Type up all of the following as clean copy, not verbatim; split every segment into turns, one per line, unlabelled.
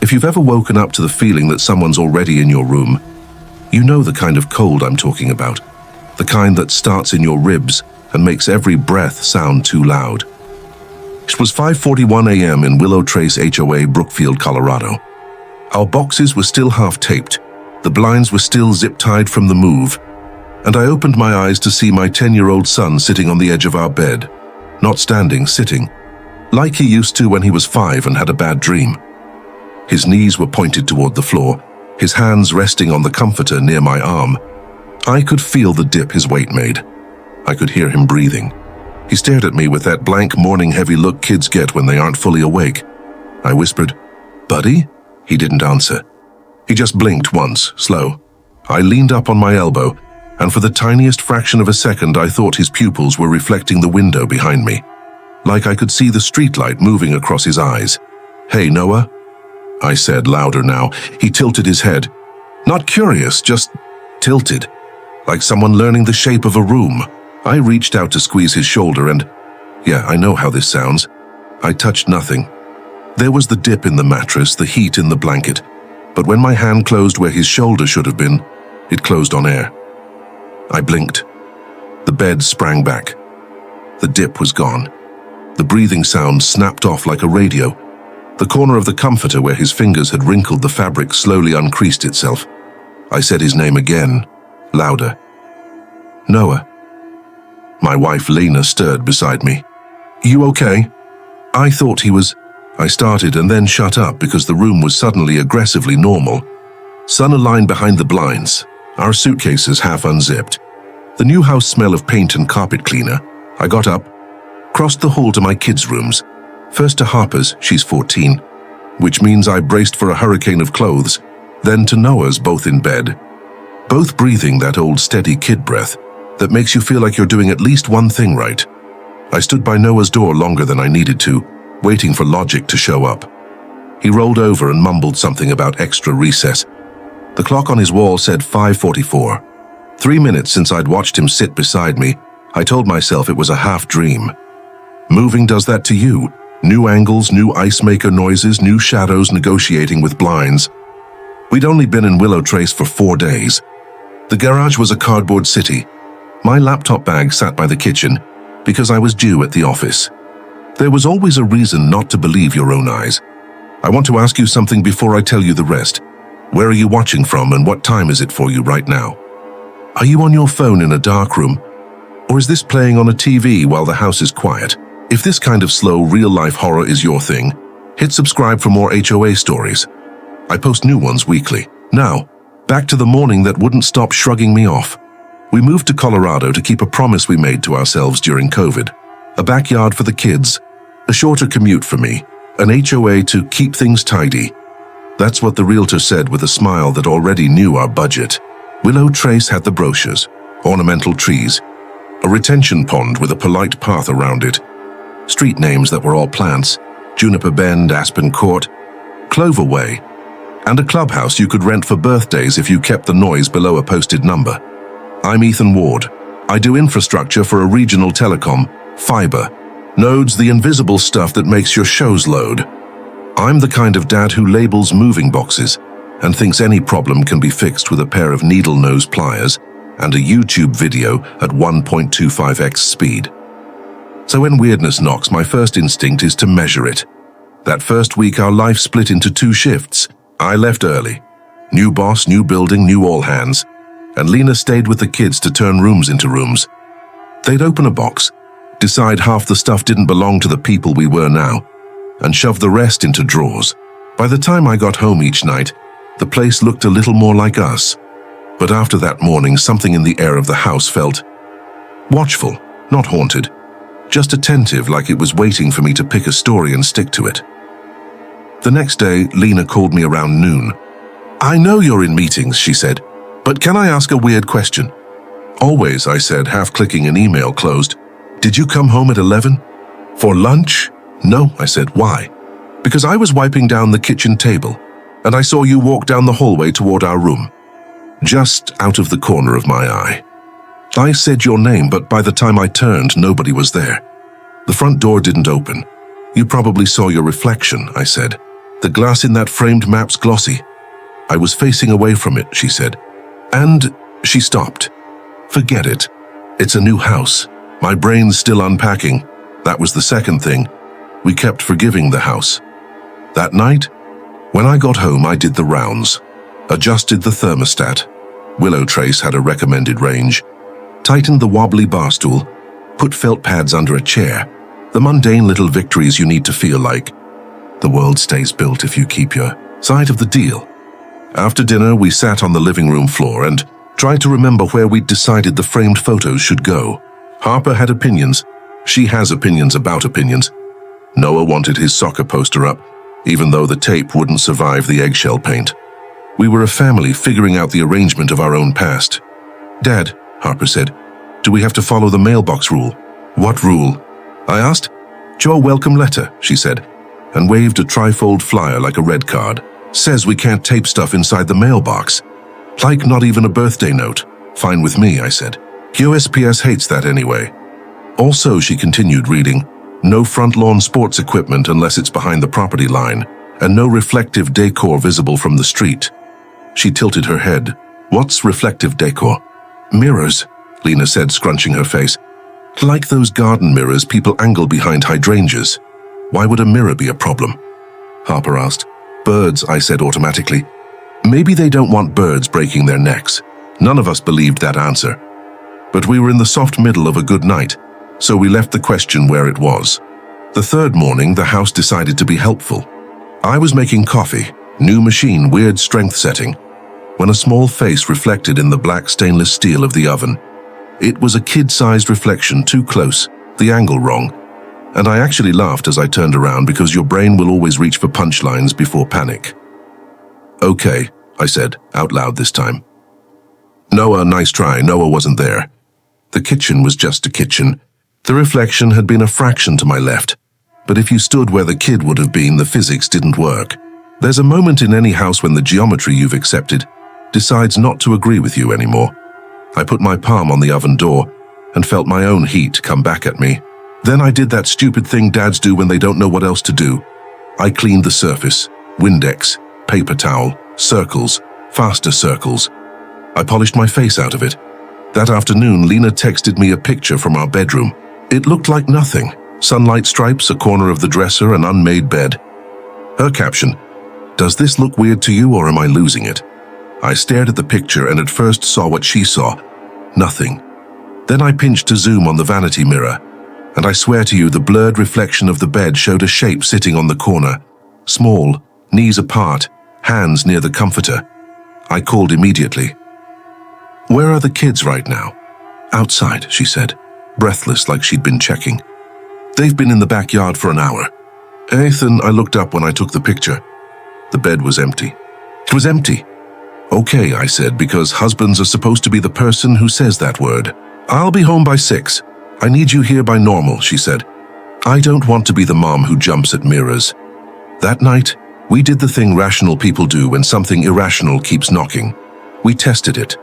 If you've ever woken up to the feeling that someone's already in your room, you know the kind of cold I'm talking about. The kind that starts in your ribs and makes every breath sound too loud. It was 5:41 a.m. in Willow Trace HOA, Brookfield, Colorado. Our boxes were still half-taped, the blinds were still zip-tied from the move, and I opened my eyes to see my 10-year-old son sitting on the edge of our bed. Not standing, sitting, like he used to when he was 5 and had a bad dream. His knees were pointed toward the floor, his hands resting on the comforter near my arm. I could feel the dip his weight made. I could hear him breathing. He stared at me with that blank, morning-heavy look kids get when they aren't fully awake. I whispered, "Buddy?" He didn't answer. He just blinked once, slow. I leaned up on my elbow, and for the tiniest fraction of a second I thought his pupils were reflecting the window behind me. Like I could see the streetlight moving across his eyes. "Hey, Noah?" I said, louder now. He tilted his head. Not curious, just tilted. Like someone learning the shape of a room. I reached out to squeeze his shoulder and, yeah, I know how this sounds. I touched nothing. There was the dip in the mattress, the heat in the blanket, but when my hand closed where his shoulder should have been, it closed on air. I blinked. The bed sprang back. The dip was gone. The breathing sound snapped off like a radio. The corner of the comforter where his fingers had wrinkled the fabric slowly uncreased itself. I said his name again, louder. "Noah." My wife Lena stirred beside me. "You okay?" I thought he was... I started and then shut up because the room was suddenly aggressively normal. Sun aligned behind the blinds, our suitcases half unzipped. The new house smell of paint and carpet cleaner. I got up, crossed the hall to my kids' rooms. First to Harper's, she's 14, which means I braced for a hurricane of clothes, then to Noah's, both in bed. Both breathing that old steady kid breath that makes you feel like you're doing at least one thing right. I stood by Noah's door longer than I needed to, waiting for logic to show up. He rolled over and mumbled something about extra recess. The clock on his wall said 5:44. 3 minutes since I'd watched him sit beside me, I told myself it was a half dream. Moving does that to you. New angles, new ice maker noises, new shadows negotiating with blinds. We'd only been in Willow Trace for 4 days. The garage was a cardboard city. My laptop bag sat by the kitchen because I was due at the office. There was always a reason not to believe your own eyes. I want to ask you something before I tell you the rest. Where are you watching from and what time is it for you right now? Are you on your phone in a dark room? Or is this playing on a TV while the house is quiet? If this kind of slow, real-life horror is your thing, hit subscribe for more HOA stories. I post new ones weekly. Now, back to the morning that wouldn't stop shrugging me off. We moved to Colorado to keep a promise we made to ourselves during COVID. A backyard for the kids, a shorter commute for me, an HOA to keep things tidy. That's what the realtor said with a smile that already knew our budget. Willow Trace had the brochures, ornamental trees, a retention pond with a polite path around it, street names that were all plants, Juniper Bend, Aspen Court, Clover Way, and a clubhouse you could rent for birthdays if you kept the noise below a posted number. I'm Ethan Ward. I do infrastructure for a regional telecom, fiber, nodes, the invisible stuff that makes your shows load. I'm the kind of dad who labels moving boxes and thinks any problem can be fixed with a pair of needle-nose pliers and a YouTube video at 1.25x speed. So when weirdness knocks, my first instinct is to measure it. That first week, our life split into 2 shifts. I left early. New boss, new building, new all hands. And Lena stayed with the kids to turn rooms into rooms. They'd open a box, decide half the stuff didn't belong to the people we were now, and shove the rest into drawers. By the time I got home each night, the place looked a little more like us. But after that morning, something in the air of the house felt watchful, not haunted, just attentive, like it was waiting for me to pick a story and stick to it. The next day, Lena called me around noon. "I know you're in meetings," she said, "but can I ask a weird question?" "Always," I said, half-clicking an email closed. "Did you come home at 11? For lunch?" "No," I said. "Why?" "Because I was wiping down the kitchen table, and I saw you walk down the hallway toward our room. Just out of the corner of my eye. I said your name, but by the time I turned, nobody was there. The front door didn't open. You probably saw your reflection," I said. The glass in that framed map's glossy. I was facing away from it, she said. And she stopped. Forget it. It's a new house. My brain's still unpacking. That was the second thing. We kept forgiving the house. That night, when I got home, I did the rounds. Adjusted the thermostat. Willow Trace had a recommended range. Tightened the wobbly bar stool. Put felt pads under a chair. The mundane little victories you need to feel like the world stays built if you keep your side of the deal. After dinner, we sat on the living room floor and tried to remember where we'd decided the framed photos should go. Harper had opinions. She has opinions about opinions. Noah wanted his soccer poster up, even though the tape wouldn't survive the eggshell paint. We were a family figuring out the arrangement of our own past. Dad, Harper said, do we have to follow the mailbox rule? What rule? I asked. Your welcome letter, she said, and waved a trifold flyer like a red card. Says we can't tape stuff inside the mailbox. Like not even a birthday note. Fine with me, I said. USPS hates that anyway. Also, she continued reading, no front lawn sports equipment unless it's behind the property line, and no reflective decor visible from the street. She tilted her head. What's reflective decor? Mirrors, Lena said, scrunching her face. Like those garden mirrors people angle behind hydrangeas. Why would a mirror be a problem? Harper asked. Birds, I said automatically. Maybe they don't want birds breaking their necks. None of us believed that answer. But we were in the soft middle of a good night, so we left the question where it was. The third morning, the house decided to be helpful. I was making coffee, new machine, weird strength setting, when a small face reflected in the black stainless steel of the oven. It was a kid-sized reflection, too close, the angle wrong, and I actually laughed as I turned around because your brain will always reach for punchlines before panic. Okay, I said, out loud this time. Noah, nice try, Noah wasn't there. The kitchen was just a kitchen. The reflection had been a fraction to my left, but if you stood where the kid would have been, the physics didn't work. There's a moment in any house when the geometry you've accepted decides not to agree with you anymore. I put my palm on the oven door and felt my own heat come back at me. Then I did that stupid thing dads do when they don't know what else to do. I cleaned the surface, Windex, paper towel, circles, faster circles. I polished my face out of it. That afternoon, Lena texted me a picture from our bedroom. It looked like nothing. Sunlight stripes, a corner of the dresser, an unmade bed. Her caption, does this look weird to you or am I losing it? I stared at the picture and at first saw what she saw. Nothing. Then I pinched to zoom on the vanity mirror, and I swear to you the blurred reflection of the bed showed a shape sitting on the corner. Small, knees apart, hands near the comforter. I called immediately. Where are the kids right now? Outside, she said, breathless like she'd been checking. They've been in the backyard for an hour. Ethan, I looked up when I took the picture. The bed was empty. It was empty. Okay, I said, because husbands are supposed to be the person who says that word. I'll be home by 6. I need you here by normal, she said. I don't want to be the mom who jumps at mirrors. That night, we did the thing rational people do when something irrational keeps knocking. We tested it.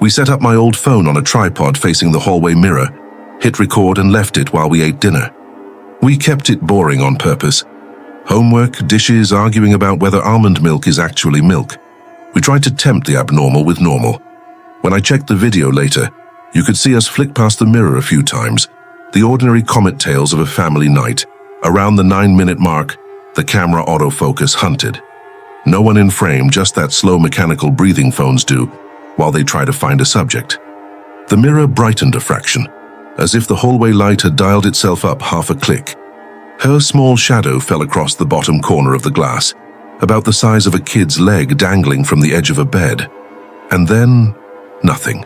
We set up my old phone on a tripod facing the hallway mirror, hit record and left it while we ate dinner. We kept it boring on purpose. Homework, dishes, arguing about whether almond milk is actually milk. We tried to tempt the abnormal with normal. When I checked the video later, you could see us flick past the mirror a few times, the ordinary comet tails of a family night. Around the 9-minute mark, the camera autofocus hunted. No one in frame, just that slow mechanical breathing phones do, while they try to find a subject. The mirror brightened a fraction, as if the hallway light had dialed itself up half a click. Her small shadow fell across the bottom corner of the glass, about the size of a kid's leg dangling from the edge of a bed. And then, nothing.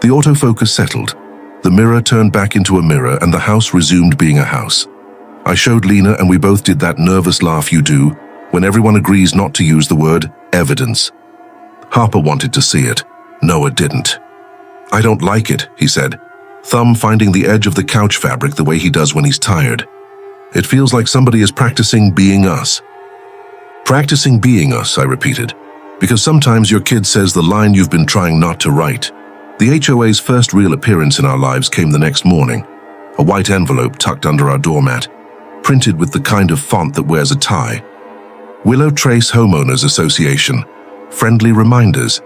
The autofocus settled. The mirror turned back into a mirror and the house resumed being a house. I showed Lena and we both did that nervous laugh you do when everyone agrees not to use the word evidence. Harper wanted to see it. Noah didn't. I don't like it, he said, thumb finding the edge of the couch fabric the way he does when he's tired. It feels like somebody is practicing being us. Practicing being us, I repeated, because sometimes your kid says the line you've been trying not to write. The HOA's first real appearance in our lives came the next morning, a white envelope tucked under our doormat, printed with the kind of font that wears a tie. Willow Trace Homeowners Association. Friendly reminders.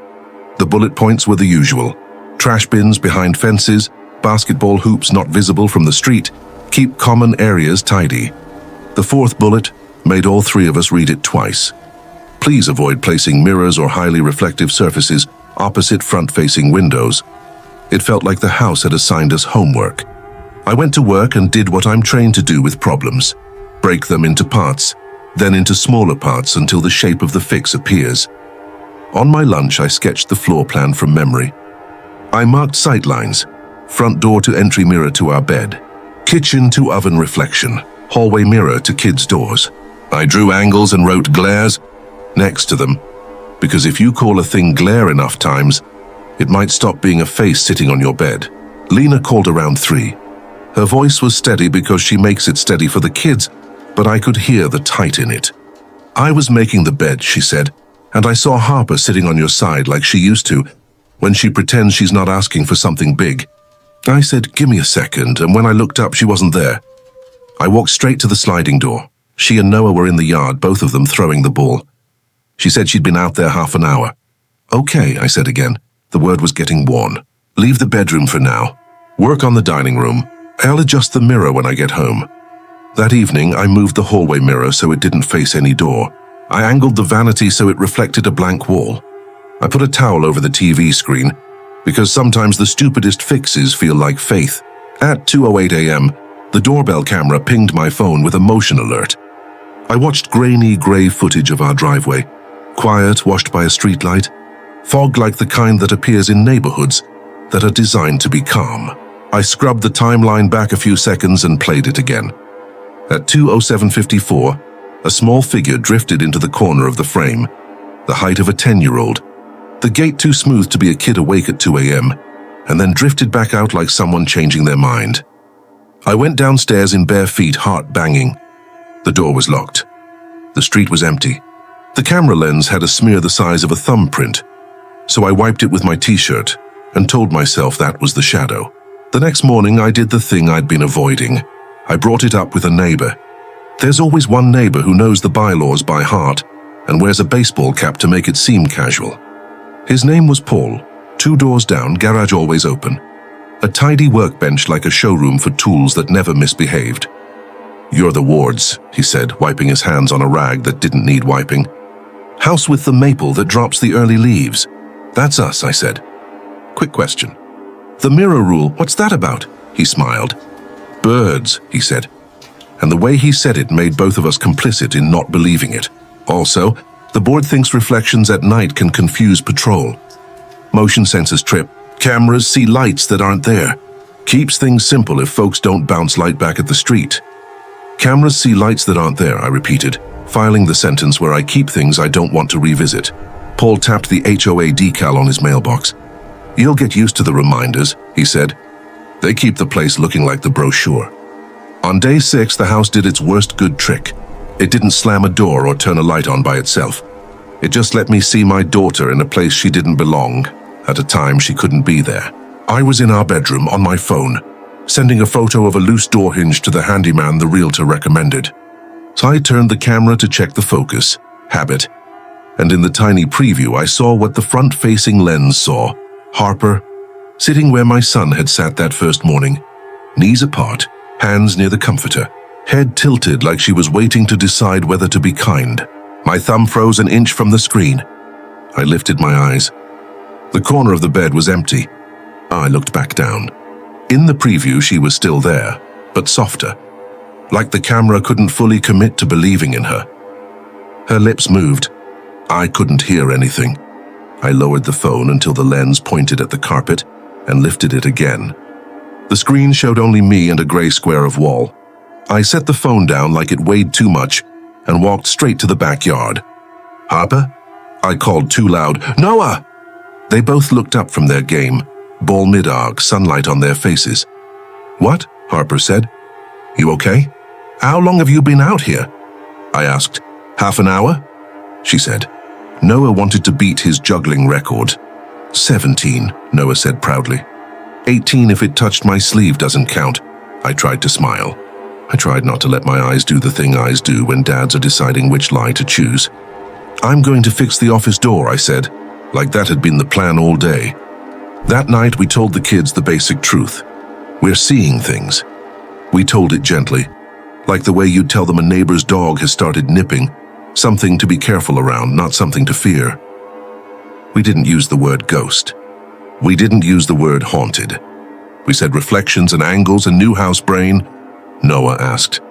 The bullet points were the usual. Trash bins behind fences, basketball hoops not visible from the street, keep common areas tidy. The fourth bullet made all three of us read it twice. Please avoid placing mirrors or highly reflective surfaces opposite front-facing windows. It felt like the house had assigned us homework. I went to work and did what I'm trained to do with problems. Break them into parts, then into smaller parts until the shape of the fix appears. On my lunch, I sketched the floor plan from memory. I marked sight lines: front door to entry mirror to our bed, kitchen to oven reflection, hallway mirror to kids' doors. I drew angles and wrote glares next to them, because if you call a thing glare enough times, it might stop being a face sitting on your bed. Lena called around 3. Her voice was steady because she makes it steady for the kids, but I could hear the tight in it. I was making the bed, she said, and I saw Harper sitting on your side like she used to, when she pretends she's not asking for something big. I said, give me a second, and when I looked up, she wasn't there. I walked straight to the sliding door. She and Noah were in the yard, both of them throwing the ball. She said she'd been out there half an hour. Okay, I said again. The word was getting worn. Leave the bedroom for now. Work on the dining room. I'll adjust the mirror when I get home. That evening, I moved the hallway mirror so it didn't face any door. I angled the vanity so it reflected a blank wall. I put a towel over the TV screen, because sometimes the stupidest fixes feel like faith. At 2:08 a.m., the doorbell camera pinged my phone with a motion alert. I watched grainy gray footage of our driveway, quiet, washed by a streetlight, fog like the kind that appears in neighborhoods that are designed to be calm. I scrubbed the timeline back a few seconds and played it again. At 2:07:54, a small figure drifted into the corner of the frame, the height of a 10-year-old, the gait too smooth to be a kid awake at 2 a.m., and then drifted back out like someone changing their mind. I went downstairs in bare feet, heart banging. The door was locked. The street was empty. The camera lens had a smear the size of a thumbprint, so I wiped it with my t-shirt and told myself that was the shadow. The next morning, I did the thing I'd been avoiding. I brought it up with a neighbor. There's always one neighbor who knows the bylaws by heart and wears a baseball cap to make it seem casual. His name was Paul. 2 doors down, garage always open. A tidy workbench like a showroom for tools that never misbehaved. You're the Wards, he said, wiping his hands on a rag that didn't need wiping. House with the maple that drops the early leaves. That's us, I said. Quick question. The mirror rule, what's that about? He smiled. Birds, he said. And the way he said it made both of us complicit in not believing it. Also, the board thinks reflections at night can confuse patrol. Motion sensors trip. Cameras see lights that aren't there. Keeps things simple if folks don't bounce light back at the street. Cameras see lights that aren't there, I repeated, filing the sentence where I keep things I don't want to revisit. Paul tapped the HOA decal on his mailbox. You'll get used to the reminders, he said. They keep the place looking like the brochure. On day 6, the house did its worst good trick. It didn't slam a door or turn a light on by itself. It just let me see my daughter in a place she didn't belong, at a time she couldn't be there. I was in our bedroom on my phone, sending a photo of a loose door hinge to the handyman the realtor recommended. So I turned the camera to check the focus, habit, and in the tiny preview I saw what the front-facing lens saw. Harper, sitting where my son had sat that first morning, knees apart, hands near the comforter, head tilted like she was waiting to decide whether to be kind. My thumb froze an inch from the screen. I lifted my eyes. The corner of the bed was empty. I looked back down. In the preview, she was still there, but softer, like the camera couldn't fully commit to believing in her. Her lips moved. I couldn't hear anything. I lowered the phone until the lens pointed at the carpet and lifted it again. The screen showed only me and a gray square of wall. I set the phone down like it weighed too much and walked straight to the backyard. Harper? I called too loud. Noah! They both looked up from their game, ball mid-arc, sunlight on their faces. What? Harper said. You okay? How long have you been out here? I asked. Half an hour? She said. Noah wanted to beat his juggling record. 17, Noah said proudly. 18 if it touched my sleeve doesn't count. I tried to smile. I tried not to let my eyes do the thing eyes do when dads are deciding which lie to choose. "I'm going to fix the office door," I said, like that had been the plan all day. That night, we told the kids the basic truth. We're seeing things. We told it gently, like the way you'd tell them a neighbor's dog has started nipping, something to be careful around, not something to fear. We didn't use the word ghost. We didn't use the word haunted. We said reflections and angles and new house brain. Noah asked,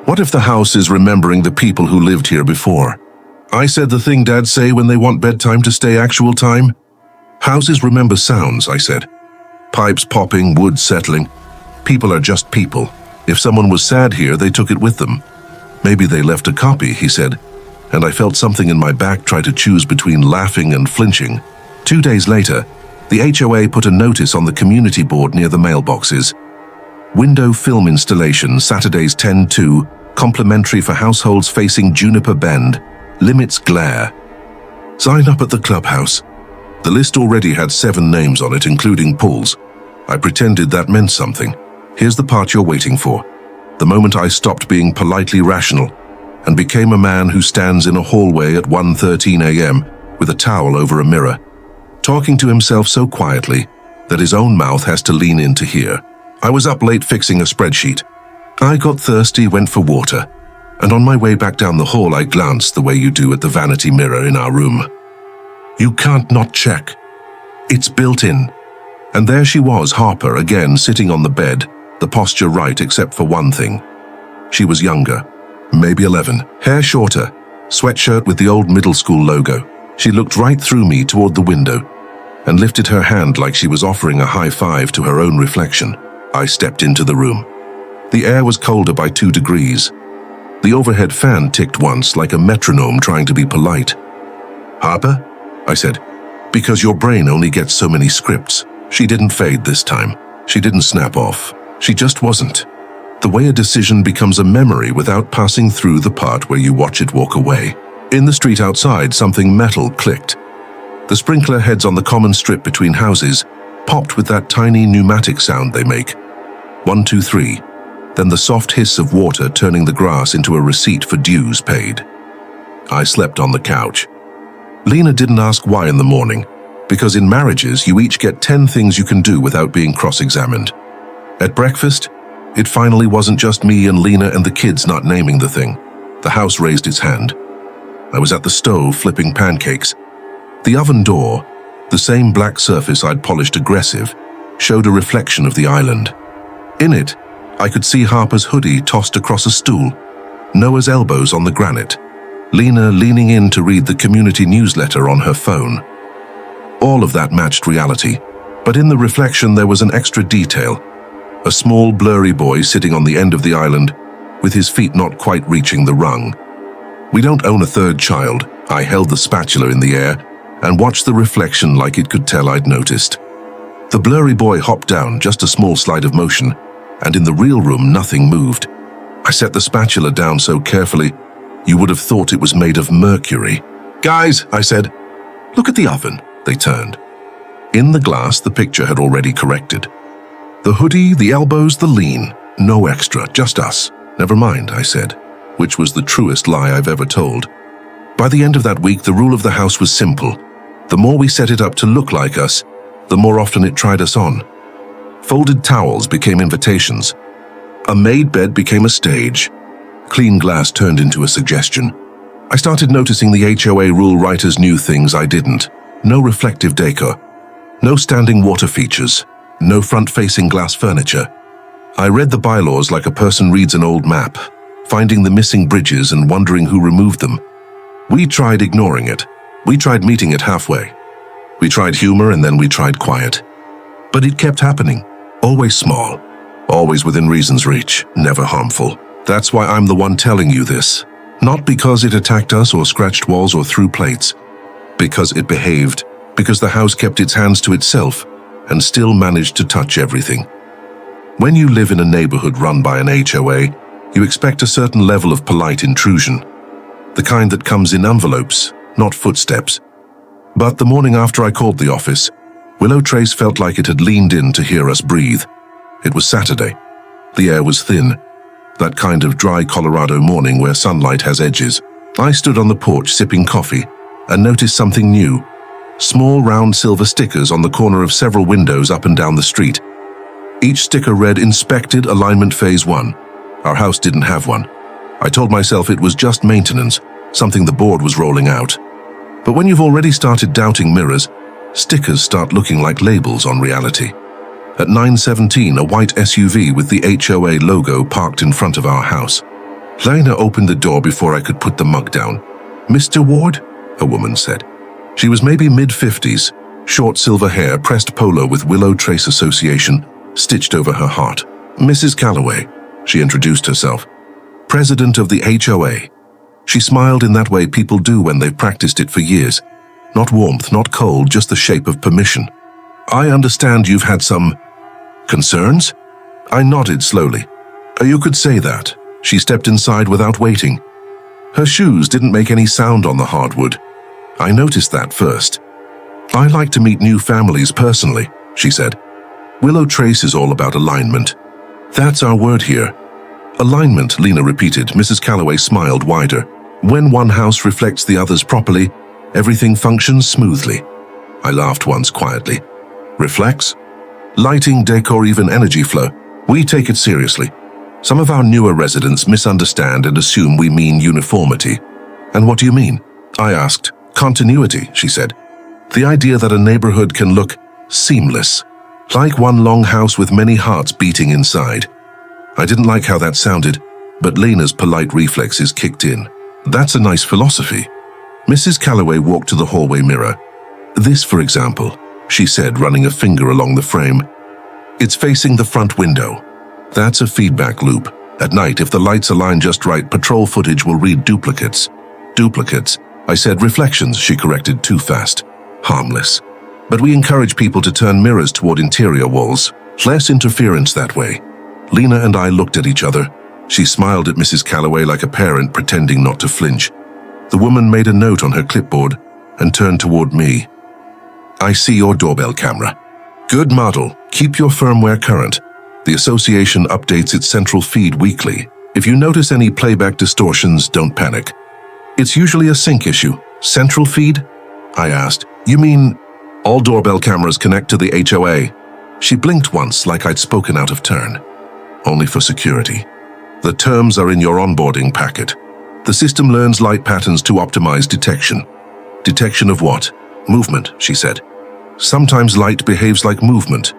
"What if the house is remembering the people who lived here before?" I said the thing dads say when they want bedtime to stay actual time. "Houses remember sounds," I said. "Pipes popping, wood settling. People are just people. If someone was sad here, they took it with them. Maybe they left a copy," he said, and I felt something in my back try to choose between laughing and flinching. 2 days later, the HOA put a notice on the community board near the mailboxes. "Window film installation, Saturdays 10-2, complimentary for households facing Juniper Bend. Limits glare. Sign up at the clubhouse." The list already had 7 names on it, including Paul's. I pretended that meant something. Here's the part you're waiting for. The moment I stopped being politely rational and became a man who stands in a hallway at 1:13 a.m. with a towel over a mirror, talking to himself so quietly that his own mouth has to lean in to hear. I was up late fixing a spreadsheet. I got thirsty, went for water, and on my way back down the hall I glanced the way you do at the vanity mirror in our room. You can't not check. It's built in. And there she was, Harper, again sitting on the bed, the posture right except for one thing. She was younger, maybe 11, hair shorter, sweatshirt with the old middle school logo. She looked right through me toward the window and lifted her hand like she was offering a high five to her own reflection. I stepped into the room. The air was colder by 2 degrees. The overhead fan ticked once like a metronome trying to be polite. "Harper?" I said, "because your brain only gets so many scripts." She didn't fade this time. She didn't snap off. She just wasn't. The way a decision becomes a memory without passing through the part where you watch it walk away. In the street outside, something metal clicked. The sprinkler heads on the common strip between houses popped with that tiny pneumatic sound they make. 1, 2, 3. Then the soft hiss of water turning the grass into a receipt for dues paid. I slept on the couch. Lena didn't ask why in the morning, because in marriages you each get 10 things you can do without being cross-examined. At breakfast, it finally wasn't just me and Lena and the kids not naming the thing. The house raised its hand. I was at the stove flipping pancakes. The oven door, the same black surface I'd polished aggressive, showed a reflection of the island. In it, I could see Harper's hoodie tossed across a stool, Noah's elbows on the granite, Lena leaning in to read the community newsletter on her phone. All of that matched reality, but in the reflection there was an extra detail. A small, blurry boy sitting on the end of the island, with his feet not quite reaching the rung. We don't own a third child. I held the spatula in the air and watched the reflection like it could tell I'd noticed. The blurry boy hopped down, just a small slide of motion, and in the real room nothing moved. I set the spatula down so carefully, you would have thought it was made of mercury. "Guys," I said, "look at the oven." They turned. In the glass, the picture had already corrected. The hoodie, the elbows, the lean. No extra, just us. "Never mind," I said, which was the truest lie I've ever told. By the end of that week, the rule of the house was simple. The more we set it up to look like us, the more often it tried us on. Folded towels became invitations. A made bed became a stage. Clean glass turned into a suggestion. I started noticing the HOA rule writers knew things I didn't. No reflective decor. No standing water features. No front-facing glass furniture. I read the bylaws like a person reads an old map, finding the missing bridges and wondering who removed them. We tried ignoring it. We tried meeting it halfway. We tried humor and then we tried quiet. But it kept happening. Always small. Always within reason's reach. Never harmful. That's why I'm the one telling you this. Not because it attacked us or scratched walls or threw plates. Because it behaved. Because the house kept its hands to itself and still managed to touch everything. When you live in a neighborhood run by an HOA, you expect a certain level of polite intrusion. The kind that comes in envelopes, not footsteps. But the morning after I called the office, Willow Trace felt like it had leaned in to hear us breathe. It was Saturday. The air was thin. that kind of dry Colorado morning where sunlight has edges. I stood on the porch sipping coffee and noticed something new. Small round silver stickers on the corner of several windows up and down the street. Each sticker read Inspected Alignment Phase 1. Our house didn't have one. I told myself it was just maintenance, something the board was rolling out. But when you've already started doubting mirrors, stickers start looking like labels on reality. At 9:17, a white SUV with the HOA logo parked in front of our house. Lena opened the door before I could put the mug down. "Mr. Ward?" a woman said. She was maybe mid-50s, short silver hair, pressed polo with Willow Trace Association stitched over her heart. "Mrs. Calloway," she introduced herself. "President of the HOA." She smiled in that way people do when they've practiced it for years. Not warmth, not cold, just the shape of permission. "I understand you've had some concerns?" I nodded slowly. "You could say that." She stepped inside without waiting. Her shoes didn't make any sound on the hardwood. I noticed that first. "I like to meet new families personally," she said. "Willow Trace is all about alignment. That's our word here." "Alignment," Lena repeated. Mrs. Calloway smiled wider. "When one house reflects the others properly, everything functions smoothly." I laughed once quietly. "Reflects?" "Lighting, decor, even energy flow. We take it seriously. Some of our newer residents misunderstand and assume we mean uniformity." "And what do you mean?" I asked. "Continuity," she said. "The idea that a neighborhood can look seamless, like one long house with many hearts beating inside." I didn't like how that sounded, but Lena's polite reflexes kicked in. "That's a nice philosophy." Mrs. Calloway walked to the hallway mirror. "This, for example," she said, running a finger along the frame. "It's facing the front window. That's a feedback loop. At night, if the lights align just right, patrol footage will read duplicates." "Duplicates?" I said. "Reflections," she corrected too fast. "Harmless. But we encourage people to turn mirrors toward interior walls. Less interference that way." Lena and I looked at each other. She smiled at Mrs. Calloway like a parent pretending not to flinch. The woman made a note on her clipboard and turned toward me. "I see your doorbell camera. Good model. Keep your firmware current. The association updates its central feed weekly. If you notice any playback distortions, don't panic. It's usually a sync issue." "Central feed?" I asked. "You mean all doorbell cameras connect to the HOA?" She blinked once like I'd spoken out of turn. "Only for security. The terms are in your onboarding packet. The system learns light patterns to optimize detection." "Detection of what?" "Movement," she said. "Sometimes light behaves like movement."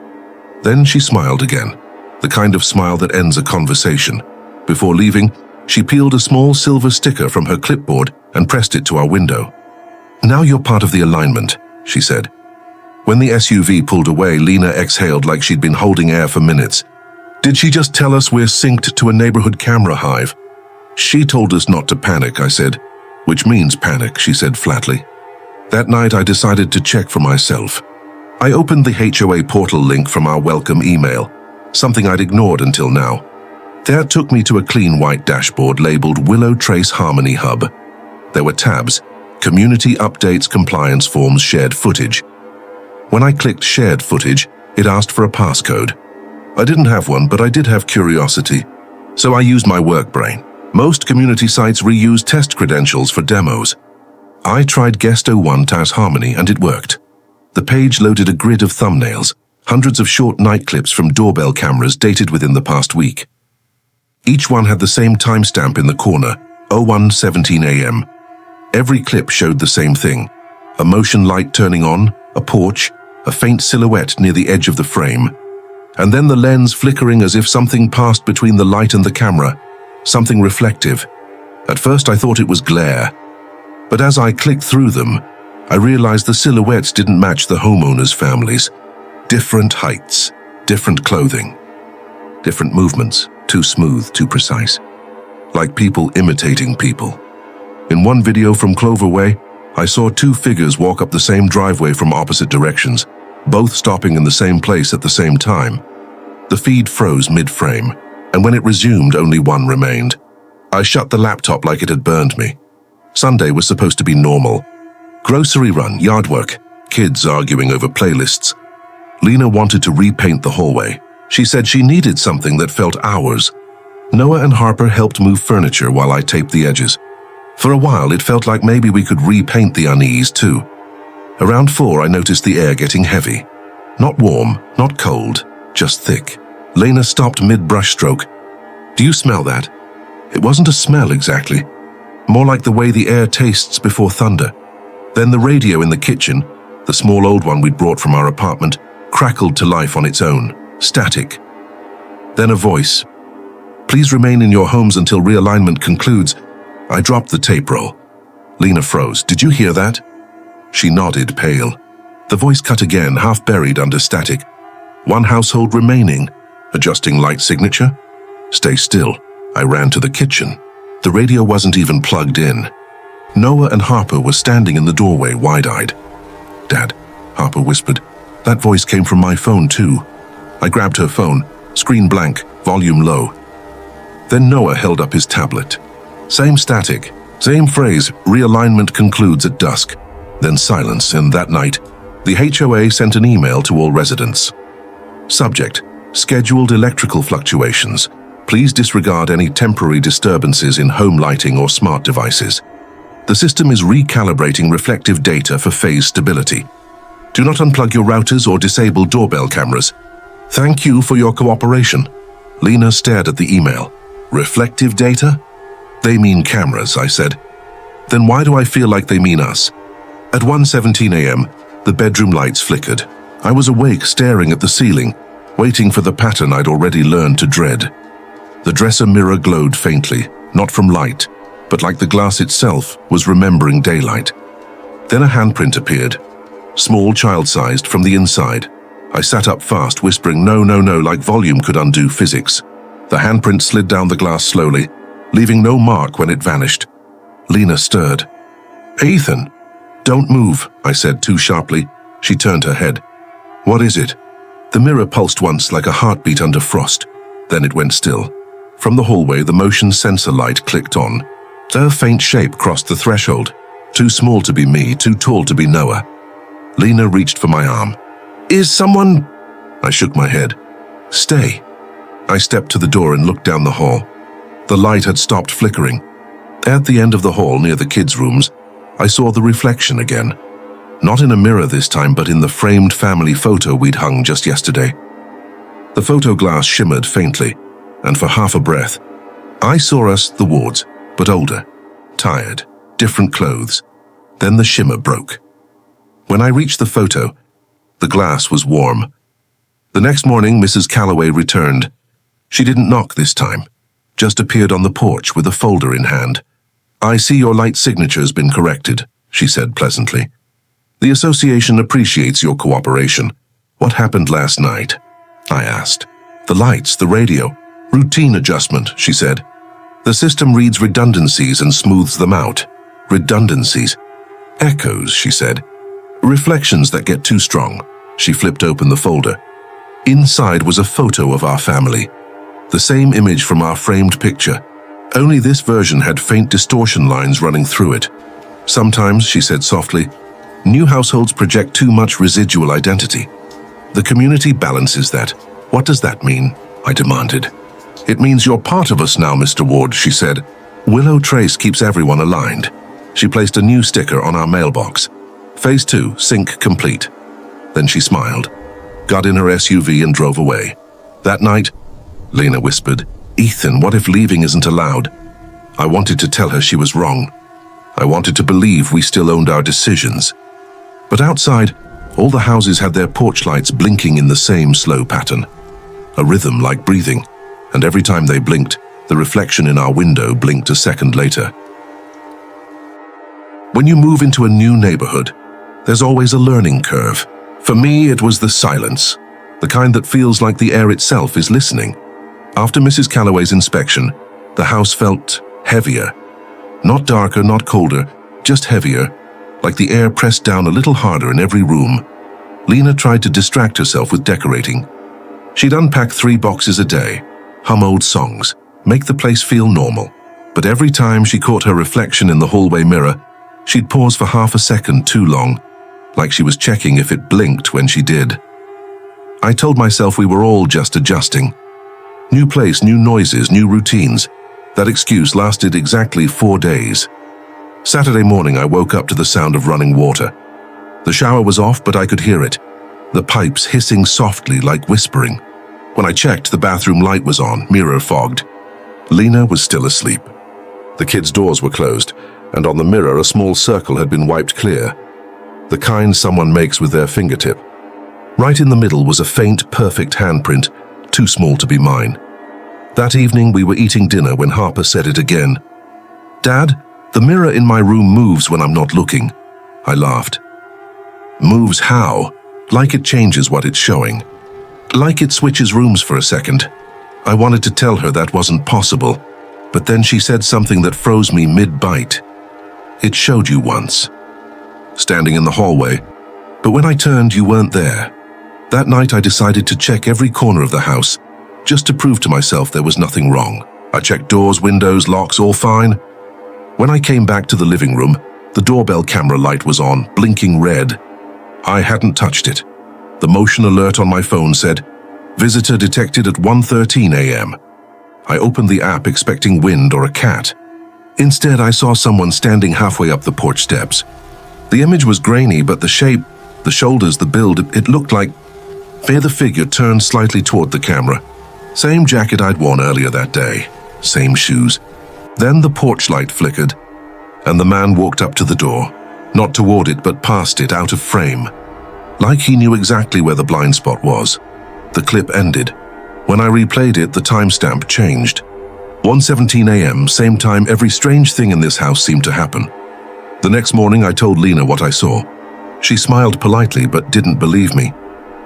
Then she smiled again, the kind of smile that ends a conversation. Before leaving, she peeled a small silver sticker from her clipboard and pressed it to our window. "Now you're part of the alignment," she said. When the SUV pulled away, Lena exhaled like she'd been holding air for minutes. "Did she just tell us we're synced to a neighborhood camera hive?" "She told us not to panic," I said. "Which means panic," she said flatly. That night I decided to check for myself. I opened the HOA portal link from our welcome email, something I'd ignored until now. That took me to a clean white dashboard labeled Willow Trace Harmony Hub. There were tabs: Community Updates, Compliance Forms, Shared Footage. When I clicked Shared Footage, it asked for a passcode. I didn't have one, but I did have curiosity, so I used my work brain. Most community sites reuse test credentials for demos. I tried Guest01 TAS Harmony and it worked. The page loaded a grid of thumbnails, hundreds of short night clips from doorbell cameras dated within the past week. Each one had the same timestamp in the corner, 01:17 a.m. Every clip showed the same thing: a motion light turning on, a porch, a faint silhouette near the edge of the frame, and then the lens flickering as if something passed between the light and the camera, something reflective. At first I thought it was glare, but as I clicked through them, I realized the silhouettes didn't match the homeowners' families. Different heights, different clothing, different movements, too smooth, too precise. Like people imitating people. In one video from Clover Way, I saw two figures walk up the same driveway from opposite directions, both stopping in the same place at the same time. The feed froze mid-frame, and when it resumed, only one remained. I shut the laptop like it had burned me. Sunday was supposed to be normal. Grocery run, yard work, kids arguing over playlists. Lena wanted to repaint the hallway. She said she needed something that felt ours. Noah and Harper helped move furniture while I taped the edges. For a while, it felt like maybe we could repaint the unease too. Around 4, I noticed the air getting heavy. Not warm, not cold, just thick. Lena stopped mid-brushstroke. "Do you smell that?" It wasn't a smell exactly. More like the way the air tastes before thunder. Then the radio in the kitchen, the small old one we'd brought from our apartment, crackled to life on its own, static. Then a voice. "Please remain in your homes until realignment concludes." I dropped the tape roll. Lena froze. "Did you hear that?" She nodded, pale. The voice cut again, half buried under static. "One household remaining. Adjusting light signature?" "Stay still." I ran to the kitchen. The radio wasn't even plugged in. Noah and Harper were standing in the doorway, wide-eyed. "Dad," Harper whispered. That voice came from my phone too. I grabbed her phone, screen blank, volume low. Then Noah held up his tablet. Same static, same phrase, realignment concludes at dusk. Then silence, and that night, the HOA sent an email to all residents. Subject: scheduled electrical fluctuations. Please disregard any temporary disturbances in home lighting or smart devices. The system is recalibrating reflective data for phase stability. Do not unplug your routers or disable doorbell cameras. Thank you for your cooperation. Lena stared at the email. Reflective data? They mean cameras, I said. Then why do I feel like they mean us? At 1:17 a.m., the bedroom lights flickered. I was awake, staring at the ceiling, waiting for the pattern I'd already learned to dread. The dresser mirror glowed faintly, not from light, but like the glass itself was remembering daylight. Then a handprint appeared, small, child-sized, from the inside. I sat up fast, whispering, "No, no, no," like volume could undo physics. The handprint slid down the glass slowly, leaving no mark when it vanished. Lena stirred. "Ethan!" "Don't move," I said too sharply. She turned her head. "What is it?" The mirror pulsed once like a heartbeat under frost. Then it went still. From the hallway, the motion sensor light clicked on. A faint shape crossed the threshold. Too small to be me, too tall to be Noah. Lena reached for my arm. "Is someone—" I shook my head. "Stay." I stepped to the door and looked down the hall. The light had stopped flickering. At the end of the hall, near the kids' rooms, I saw the reflection again. Not in a mirror this time, but in the framed family photo we'd hung just yesterday. The photo glass shimmered faintly, and for half a breath, I saw us, the Wards, but older, tired, different clothes. Then the shimmer broke. When I reached the photo, the glass was warm. The next morning, Mrs. Calloway returned. She didn't knock this time, just appeared on the porch with a folder in hand. "I see your light signature's been corrected," she said pleasantly. "The association appreciates your cooperation. What happened last night?" I asked. "The lights, the radio. Routine adjustment," she said. "The system reads redundancies and smooths them out." Redundancies. "Echoes," she said. "Reflections that get too strong." She flipped open the folder. Inside was a photo of our family. The same image from our framed picture. Only this version had faint distortion lines running through it. "Sometimes," she said softly, "new households project too much residual identity. The community balances that." "What does that mean?" I demanded. "It means you're part of us now, Mr. Ward," she said. "Willow Trace keeps everyone aligned." She placed a new sticker on our mailbox. "Phase 2, sync complete." Then she smiled, got in her SUV and drove away. That night, Lena whispered, "Ethan, what if leaving isn't allowed?" I wanted to tell her she was wrong. I wanted to believe we still owned our decisions. But outside, all the houses had their porch lights blinking in the same slow pattern. A rhythm like breathing, and every time they blinked, the reflection in our window blinked a second later. When you move into a new neighborhood, there's always a learning curve. For me, it was the silence, the kind that feels like the air itself is listening. After Mrs. Calloway's inspection, the house felt heavier. Not darker, not colder, just heavier, like the air pressed down a little harder in every room. Lena tried to distract herself with decorating. She'd unpack 3 boxes a day, hum old songs, make the place feel normal. But every time she caught her reflection in the hallway mirror, she'd pause for half a second too long, like she was checking if it blinked when she did. I told myself we were all just adjusting. New place, new noises, new routines. That excuse lasted exactly 4 days. Saturday morning, I woke up to the sound of running water. The shower was off, but I could hear it. The pipes hissing softly like whispering. When I checked, the bathroom light was on, mirror fogged. Lena was still asleep. The kids' doors were closed, and on the mirror a small circle had been wiped clear. The kind someone makes with their fingertip. Right in the middle was a faint, perfect handprint, too small to be mine. That evening we were eating dinner when Harper said it again. "Dad, the mirror in my room moves when I'm not looking." I laughed. "Moves how?" "Like it changes what it's showing. Like it switches rooms for a second." I wanted to tell her that wasn't possible, but then she said something that froze me mid-bite. "It showed you once. Standing in the hallway. But when I turned, you weren't there." That night I decided to check every corner of the house, just to prove to myself there was nothing wrong. I checked doors, windows, locks, all fine. When I came back to the living room, the doorbell camera light was on, blinking red. I hadn't touched it. The motion alert on my phone said, "Visitor detected at 1:13 a.m. I opened the app expecting wind or a cat. Instead, I saw someone standing halfway up the porch steps. The image was grainy, but the shape, the shoulders, the build, it looked like... There the figure turned slightly toward the camera. Same jacket I'd worn earlier that day. Same shoes. Then the porch light flickered, and the man walked up to the door. Not toward it, but past it, out of frame. Like he knew exactly where the blind spot was. The clip ended. When I replayed it, the timestamp changed. 1:17 a.m., same time every strange thing in this house seemed to happen. The next morning, I told Lena what I saw. She smiled politely, but didn't believe me.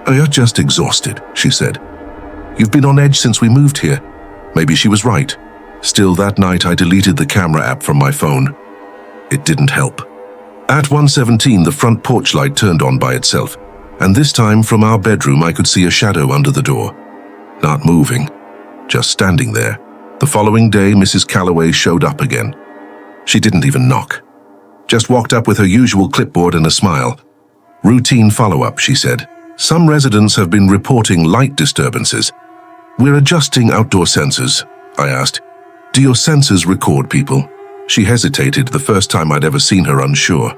"Oh, you're just exhausted," she said. "You've been on edge since we moved here." Maybe she was right. Still, that night I deleted the camera app from my phone. It didn't help. At 1:17, the front porch light turned on by itself, and this time from our bedroom I could see a shadow under the door. Not moving, just standing there. The following day, Mrs. Calloway showed up again. She didn't even knock. Just walked up with her usual clipboard and a smile. "Routine follow-up," she said. "Some residents have been reporting light disturbances. We're adjusting outdoor sensors." I asked, "Do your sensors record people?" She hesitated, the first time I'd ever seen her unsure.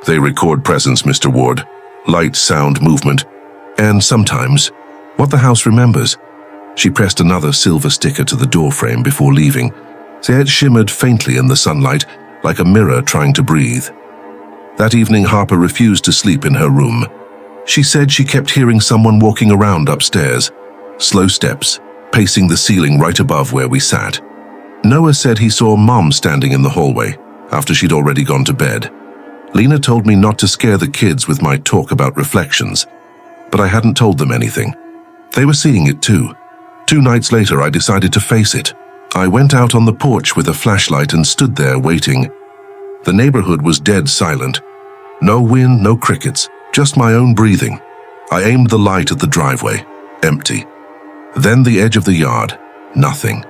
"They record presence, Mr. Ward. Light, sound, movement. And sometimes, what the house remembers." She pressed another silver sticker to the doorframe before leaving. It shimmered faintly in the sunlight, like a mirror trying to breathe. That evening, Harper refused to sleep in her room. She said she kept hearing someone walking around upstairs. Slow steps, pacing the ceiling right above where we sat. Noah said he saw Mom standing in the hallway, after she'd already gone to bed. Lena told me not to scare the kids with my talk about reflections, but I hadn't told them anything. They were seeing it too. 2 nights later, I decided to face it. I went out on the porch with a flashlight and stood there waiting. The neighborhood was dead silent. No wind, no crickets, just my own breathing. I aimed the light at the driveway, empty. Then the edge of the yard, nothing.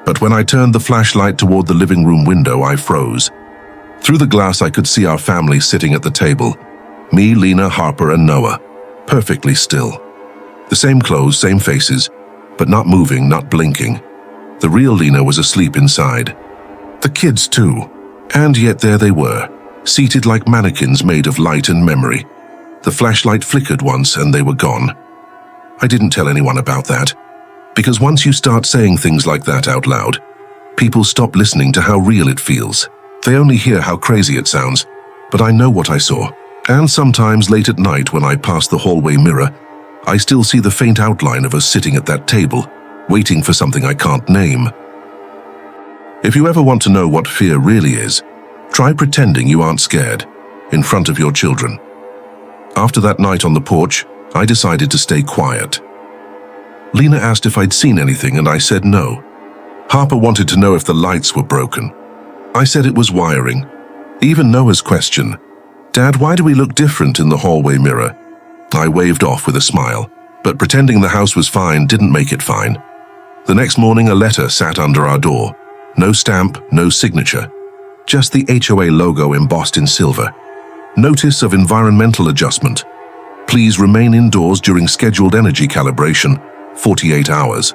But when I turned the flashlight toward the living room window, I froze. Through the glass, I could see our family sitting at the table. Me, Lena, Harper, and Noah, perfectly still. The same clothes, same faces, but not moving, not blinking. The real Lena was asleep inside. The kids too. And yet there they were, seated like mannequins made of light and memory. The flashlight flickered once and they were gone. I didn't tell anyone about that, because once you start saying things like that out loud, people stop listening to how real it feels. They only hear how crazy it sounds, but I know what I saw. And sometimes late at night when I pass the hallway mirror, I still see the faint outline of us sitting at that table, waiting for something I can't name. If you ever want to know what fear really is, try pretending you aren't scared in front of your children. After that night on the porch, I decided to stay quiet. Lena asked if I'd seen anything and I said no. Harper wanted to know if the lights were broken. I said it was wiring. Even Noah's question, "Dad, why do we look different in the hallway mirror?" I waved off with a smile, but pretending the house was fine didn't make it fine. The next morning, a letter sat under our door. No stamp, no signature. Just the HOA logo embossed in silver. Notice of environmental adjustment. Please remain indoors during scheduled energy calibration, 48 hours.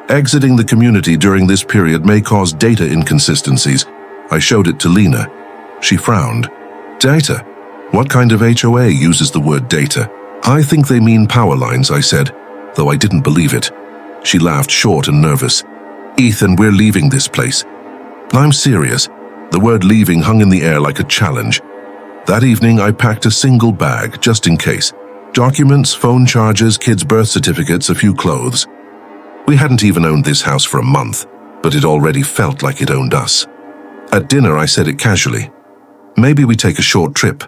Exiting the community during this period may cause data inconsistencies. I showed it to Lena. She frowned. Data? What kind of HOA uses the word data? I think they mean power lines, I said, though I didn't believe it. She laughed, short and nervous. Ethan, we're leaving this place. I'm serious. The word leaving hung in the air like a challenge. That evening, I packed a single bag, just in case. Documents, phone chargers, kids' birth certificates, a few clothes. We hadn't even owned this house for a month, but it already felt like it owned us. At dinner, I said it casually. Maybe we take a short trip.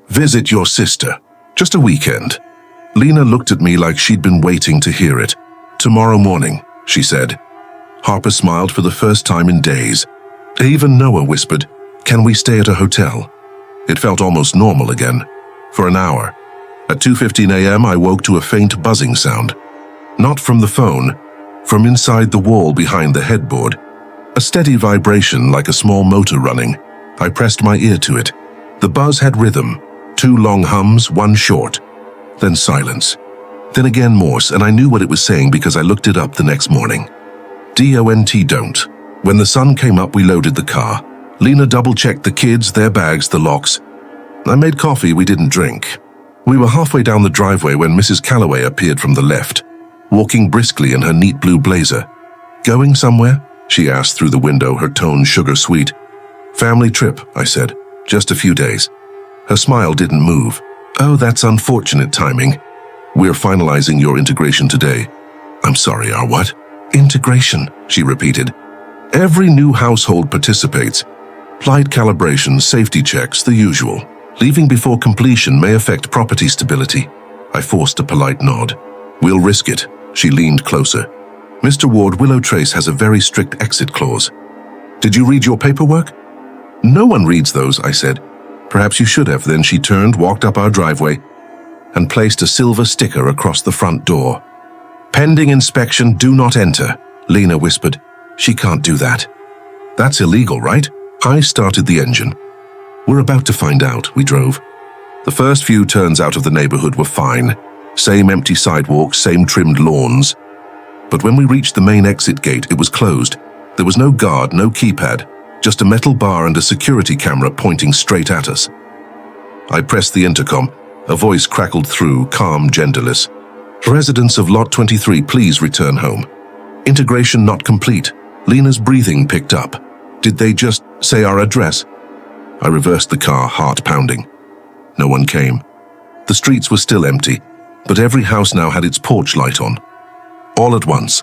Visit your sister. Just a weekend. Lena looked at me like she'd been waiting to hear it. Tomorrow morning, she said. Harper smiled for the first time in days. Even Noah whispered, can we stay at a hotel? It felt almost normal again. For an hour. At 2:15 a.m., I woke to a faint buzzing sound. Not from the phone, from inside the wall behind the headboard. A steady vibration like a small motor running. I pressed my ear to it. The buzz had rhythm. 2 long hums, 1 short. Then silence. Then again Morse, and I knew what it was saying because I looked it up the next morning. Don't. When the sun came up, we loaded the car. Lena double-checked the kids, their bags, the locks. I made coffee we didn't drink. We were halfway down the driveway when Mrs. Calloway appeared from the left, walking briskly in her neat blue blazer. Going somewhere? She asked through the window, her tone sugar-sweet. Family trip, I said. Just a few days. Her smile didn't move. Oh, that's unfortunate timing. We're finalizing your integration today. I'm sorry, our what? Integration, she repeated. Every new household participates. Flight calibration, safety checks, the usual. Leaving before completion may affect property stability. I forced a polite nod. We'll risk it. She leaned closer. Mr. Ward, Willow Trace has a very strict exit clause. Did you read your paperwork? No one reads those, I said. Perhaps you should have. Then she turned, walked up our driveway, and placed a silver sticker across the front door. Pending inspection, do not enter, Lena whispered. She can't do that. That's illegal, right? I started the engine. We're about to find out, we drove. The first few turns out of the neighborhood were fine. Same empty sidewalks, same trimmed lawns. But when we reached the main exit gate, it was closed. There was no guard, no keypad, just a metal bar and a security camera pointing straight at us. I pressed the intercom. A voice crackled through, calm, genderless. Residents of Lot 23, please return home. Integration not complete. Lena's breathing picked up. Did they just say our address? I reversed the car, heart pounding. No one came. The streets were still empty, but every house now had its porch light on. All at once.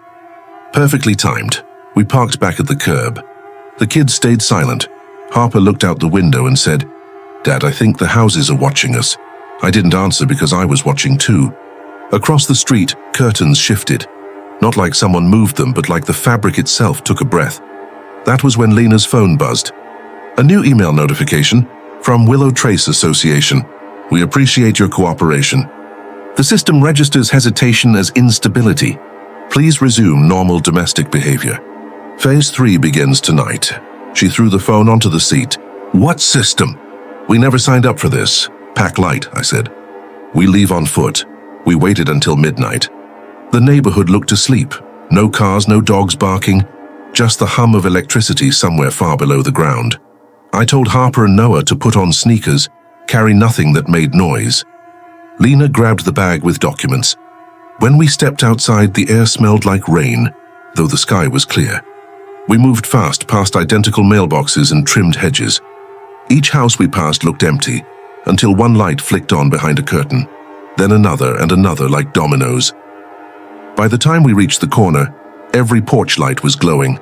Perfectly timed. We parked back at the curb. The kids stayed silent. Harper looked out the window and said, Dad, I think the houses are watching us. I didn't answer because I was watching too. Across the street, curtains shifted. Not like someone moved them, but like the fabric itself took a breath. That was when Lena's phone buzzed. A new email notification from Willow Trace Association. We appreciate your cooperation. The system registers hesitation as instability. Please resume normal domestic behavior. Phase 3 begins tonight. She threw the phone onto the seat. What system? We never signed up for this. Pack light, I said. We leave on foot. We waited until midnight. The neighborhood looked asleep. No cars, no dogs barking. Just the hum of electricity somewhere far below the ground. I told Harper and Noah to put on sneakers, carry nothing that made noise. Lena grabbed the bag with documents. When we stepped outside, the air smelled like rain, though the sky was clear. We moved fast past identical mailboxes and trimmed hedges. Each house we passed looked empty, until one light flicked on behind a curtain, then another and another like dominoes. By the time we reached the corner, every porch light was glowing.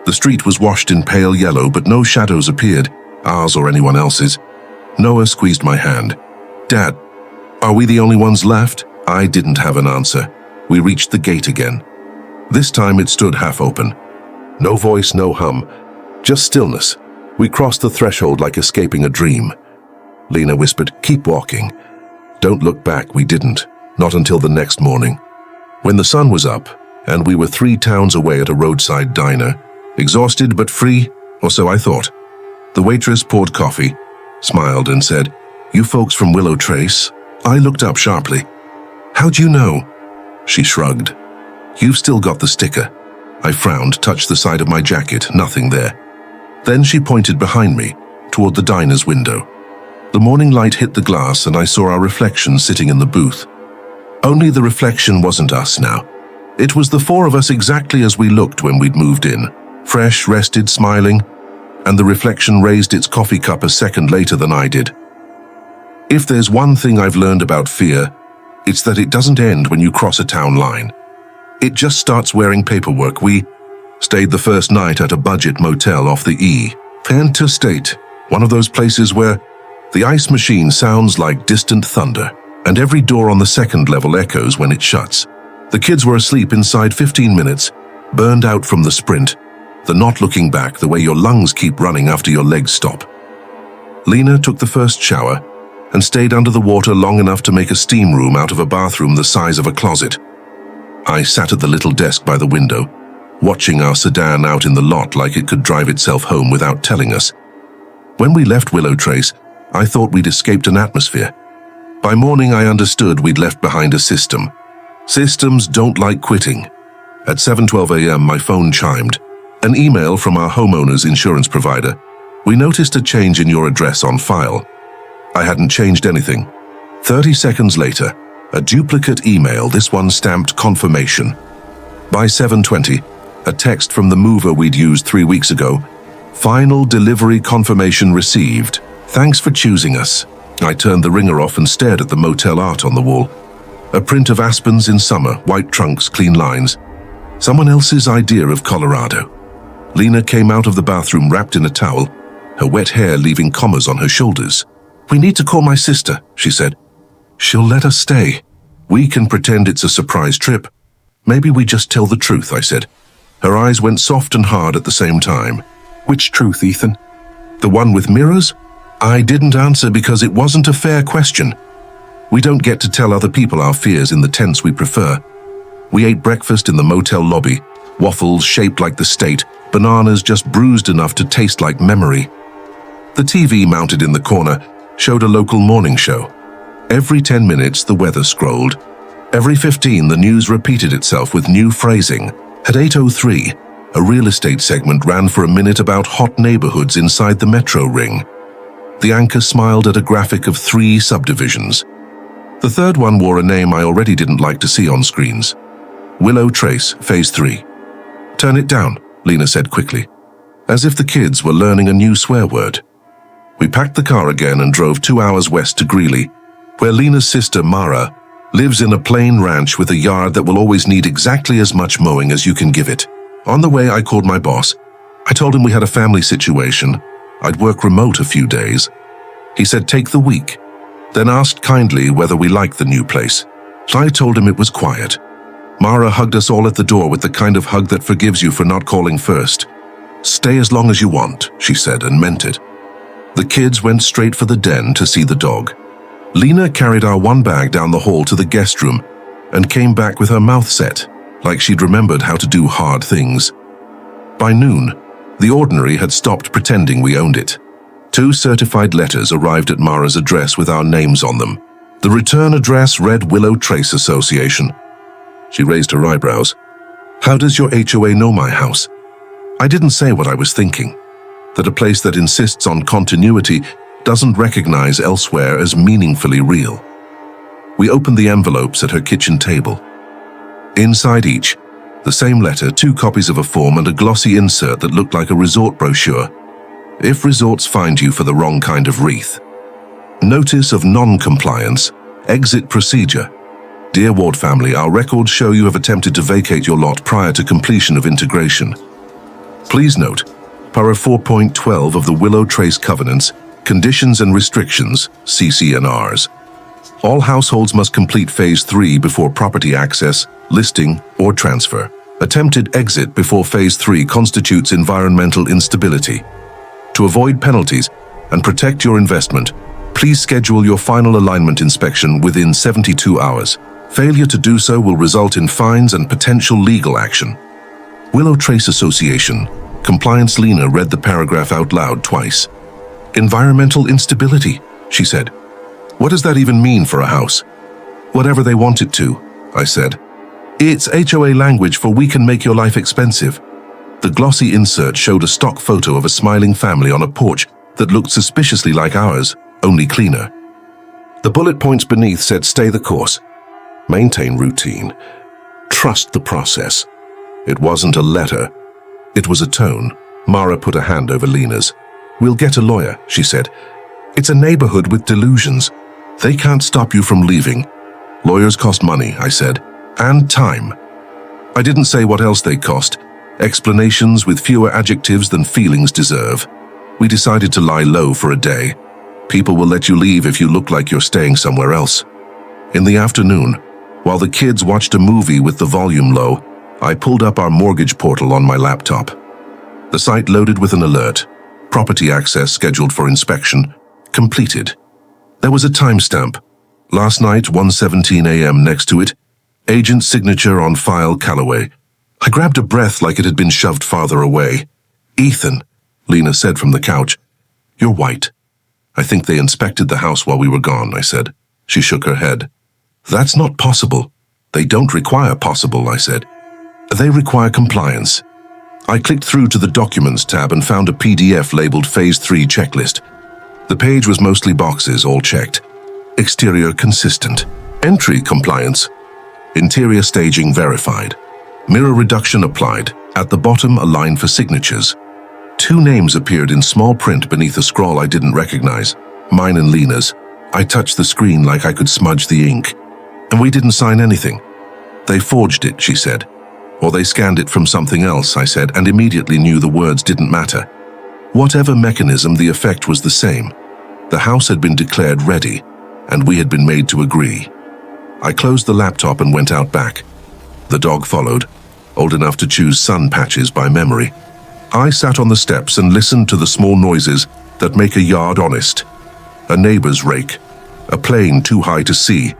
The street was washed in pale yellow, but no shadows appeared, ours or anyone else's. Noah squeezed my hand. Dad, are we the only ones left? I didn't have an answer. We reached the gate again. This time it stood half open. No voice, no hum, just stillness. We crossed the threshold like escaping a dream. Lena whispered, keep walking. Don't look back, we didn't, not until the next morning. When the sun was up, and we were 3 towns away at a roadside diner, exhausted but free, or so I thought. The waitress poured coffee, smiled and said, you folks from Willow Trace? I looked up sharply. How'd you know? She shrugged. You've still got the sticker. I frowned, touched the side of my jacket, nothing there. Then she pointed behind me, toward the diner's window. The morning light hit the glass and I saw our reflection sitting in the booth. Only the reflection wasn't us now. It was the four of us exactly as we looked when we'd moved in, fresh, rested, smiling, and the reflection raised its coffee cup a second later than I did. If there's one thing I've learned about fear, it's that it doesn't end when you cross a town line. It just starts wearing paperwork. We stayed the first night at a budget motel off the Interstate, one of those places where the ice machine sounds like distant thunder, and every door on the second level echoes when it shuts. The kids were asleep inside 15 minutes, burned out from the sprint, the not looking back, the way your lungs keep running after your legs stop. Lena took the first shower and stayed under the water long enough to make a steam room out of a bathroom the size of a closet. I sat at the little desk by the window, watching our sedan out in the lot like it could drive itself home without telling us. When we left Willow Trace, I thought we'd escaped an atmosphere. By morning, I understood we'd left behind a system. Systems don't like quitting. At 7:12 a.m., my phone chimed. An email from our homeowner's insurance provider. We noticed a change in your address on file. I hadn't changed anything. 30 seconds later, a duplicate email, this one stamped confirmation. By 7:20, a text from the mover we'd used 3 weeks ago. Final delivery confirmation received. Thanks for choosing us. I turned the ringer off and stared at the motel art on the wall. A print of aspens in summer, white trunks, clean lines. Someone else's idea of Colorado. Lena came out of the bathroom wrapped in a towel, her wet hair leaving commas on her shoulders. We need to call my sister, she said. She'll let us stay. We can pretend it's a surprise trip. Maybe we just tell the truth, I said. Her eyes went soft and hard at the same time. Which truth, Ethan? The one with mirrors? I didn't answer because it wasn't a fair question. We don't get to tell other people our fears in the tents we prefer. We ate breakfast in the motel lobby, waffles shaped like the state, bananas just bruised enough to taste like memory. The TV mounted in the corner showed a local morning show. Every 10 minutes, the weather scrolled. Every 15, the news repeated itself with new phrasing. At 8:03, a real estate segment ran for a minute about hot neighborhoods inside the metro ring. The anchor smiled at a graphic of 3 subdivisions. The third one wore a name I already didn't like to see on screens. Willow Trace, Phase 3. Turn it down, Lena said quickly, as if the kids were learning a new swear word. We packed the car again and drove 2 hours west to Greeley, where Lena's sister, Mara, lives in a plain ranch with a yard that will always need exactly as much mowing as you can give it. On the way, I called my boss. I told him we had a family situation. I'd work remote a few days. He said take the week, then asked kindly whether we liked the new place. I told him it was quiet. Mara hugged us all at the door with the kind of hug that forgives you for not calling first. Stay as long as you want, she said, and meant it. The kids went straight for the den to see the dog. Lena carried our one bag down the hall to the guest room and came back with her mouth set, like she'd remembered how to do hard things. By noon, the ordinary had stopped pretending we owned it. 2 certified letters arrived at Mara's address with our names on them. The return address read Willow Trace Association. She raised her eyebrows. How does your HOA know my house? I didn't say what I was thinking, that a place that insists on continuity doesn't recognize elsewhere as meaningfully real. We opened the envelopes at her kitchen table. Inside each, the same letter, 2 copies of a form and a glossy insert that looked like a resort brochure. If resorts find you for the wrong kind of wreath. Notice of non-compliance. Exit procedure. Dear Ward family, our records show you have attempted to vacate your lot prior to completion of integration. Please note, para 4.12 of the Willow Trace Covenants, Conditions and Restrictions, CC&Rs. All households must complete Phase 3 before property access, listing, or transfer. Attempted exit before Phase 3 constitutes environmental instability. To avoid penalties and protect your investment, please schedule your final alignment inspection within 72 hours. Failure to do so will result in fines and potential legal action. Willow Trace Association. Compliance. Lena read the paragraph out loud twice. Environmental instability, she said. What does that even mean for a house? Whatever they want it to, I said. It's HOA language for "we can make your life expensive." The glossy insert showed a stock photo of a smiling family on a porch that looked suspiciously like ours, only cleaner. The bullet points beneath said "stay the course, maintain routine, trust the process." It wasn't a letter. It was a tone. Mara put a hand over Lena's. "We'll get a lawyer," she said. "It's a neighborhood with delusions. They can't stop you from leaving." "Lawyers cost money," I said, "and time." I didn't say what else they cost. Explanations with fewer adjectives than feelings deserve. We decided to lie low for a day. People will let you leave if you look like you're staying somewhere else. In the afternoon, while the kids watched a movie with the volume low, I pulled up our mortgage portal on my laptop. The site loaded with an alert. Property access scheduled for inspection. Completed. There was a timestamp. Last night, 1:17 a.m. next to it. Agent signature on file Callaway. I grabbed a breath like it had been shoved farther away. "Ethan," Lena said from the couch. "You're white." "I think they inspected the house while we were gone," I said. She shook her head. "That's not possible." "They don't require possible," I said. "They require compliance." I clicked through to the Documents tab and found a PDF labeled Phase 3 Checklist. The page was mostly boxes, all checked. Exterior consistent. Entry compliance. Interior staging verified. Mirror reduction applied. At the bottom, a line for signatures. 2 names appeared in small print beneath a scroll I didn't recognize. Mine and Lena's. I touched the screen like I could smudge the ink. "And we didn't sign anything." "They forged it," she said. "Or they scanned it from something else," I said, and immediately knew the words didn't matter. Whatever mechanism, the effect was the same. The house had been declared ready, and we had been made to agree. I closed the laptop and went out back. The dog followed, old enough to choose sun patches by memory. I sat on the steps and listened to the small noises that make a yard honest. A neighbor's rake, a plane too high to see,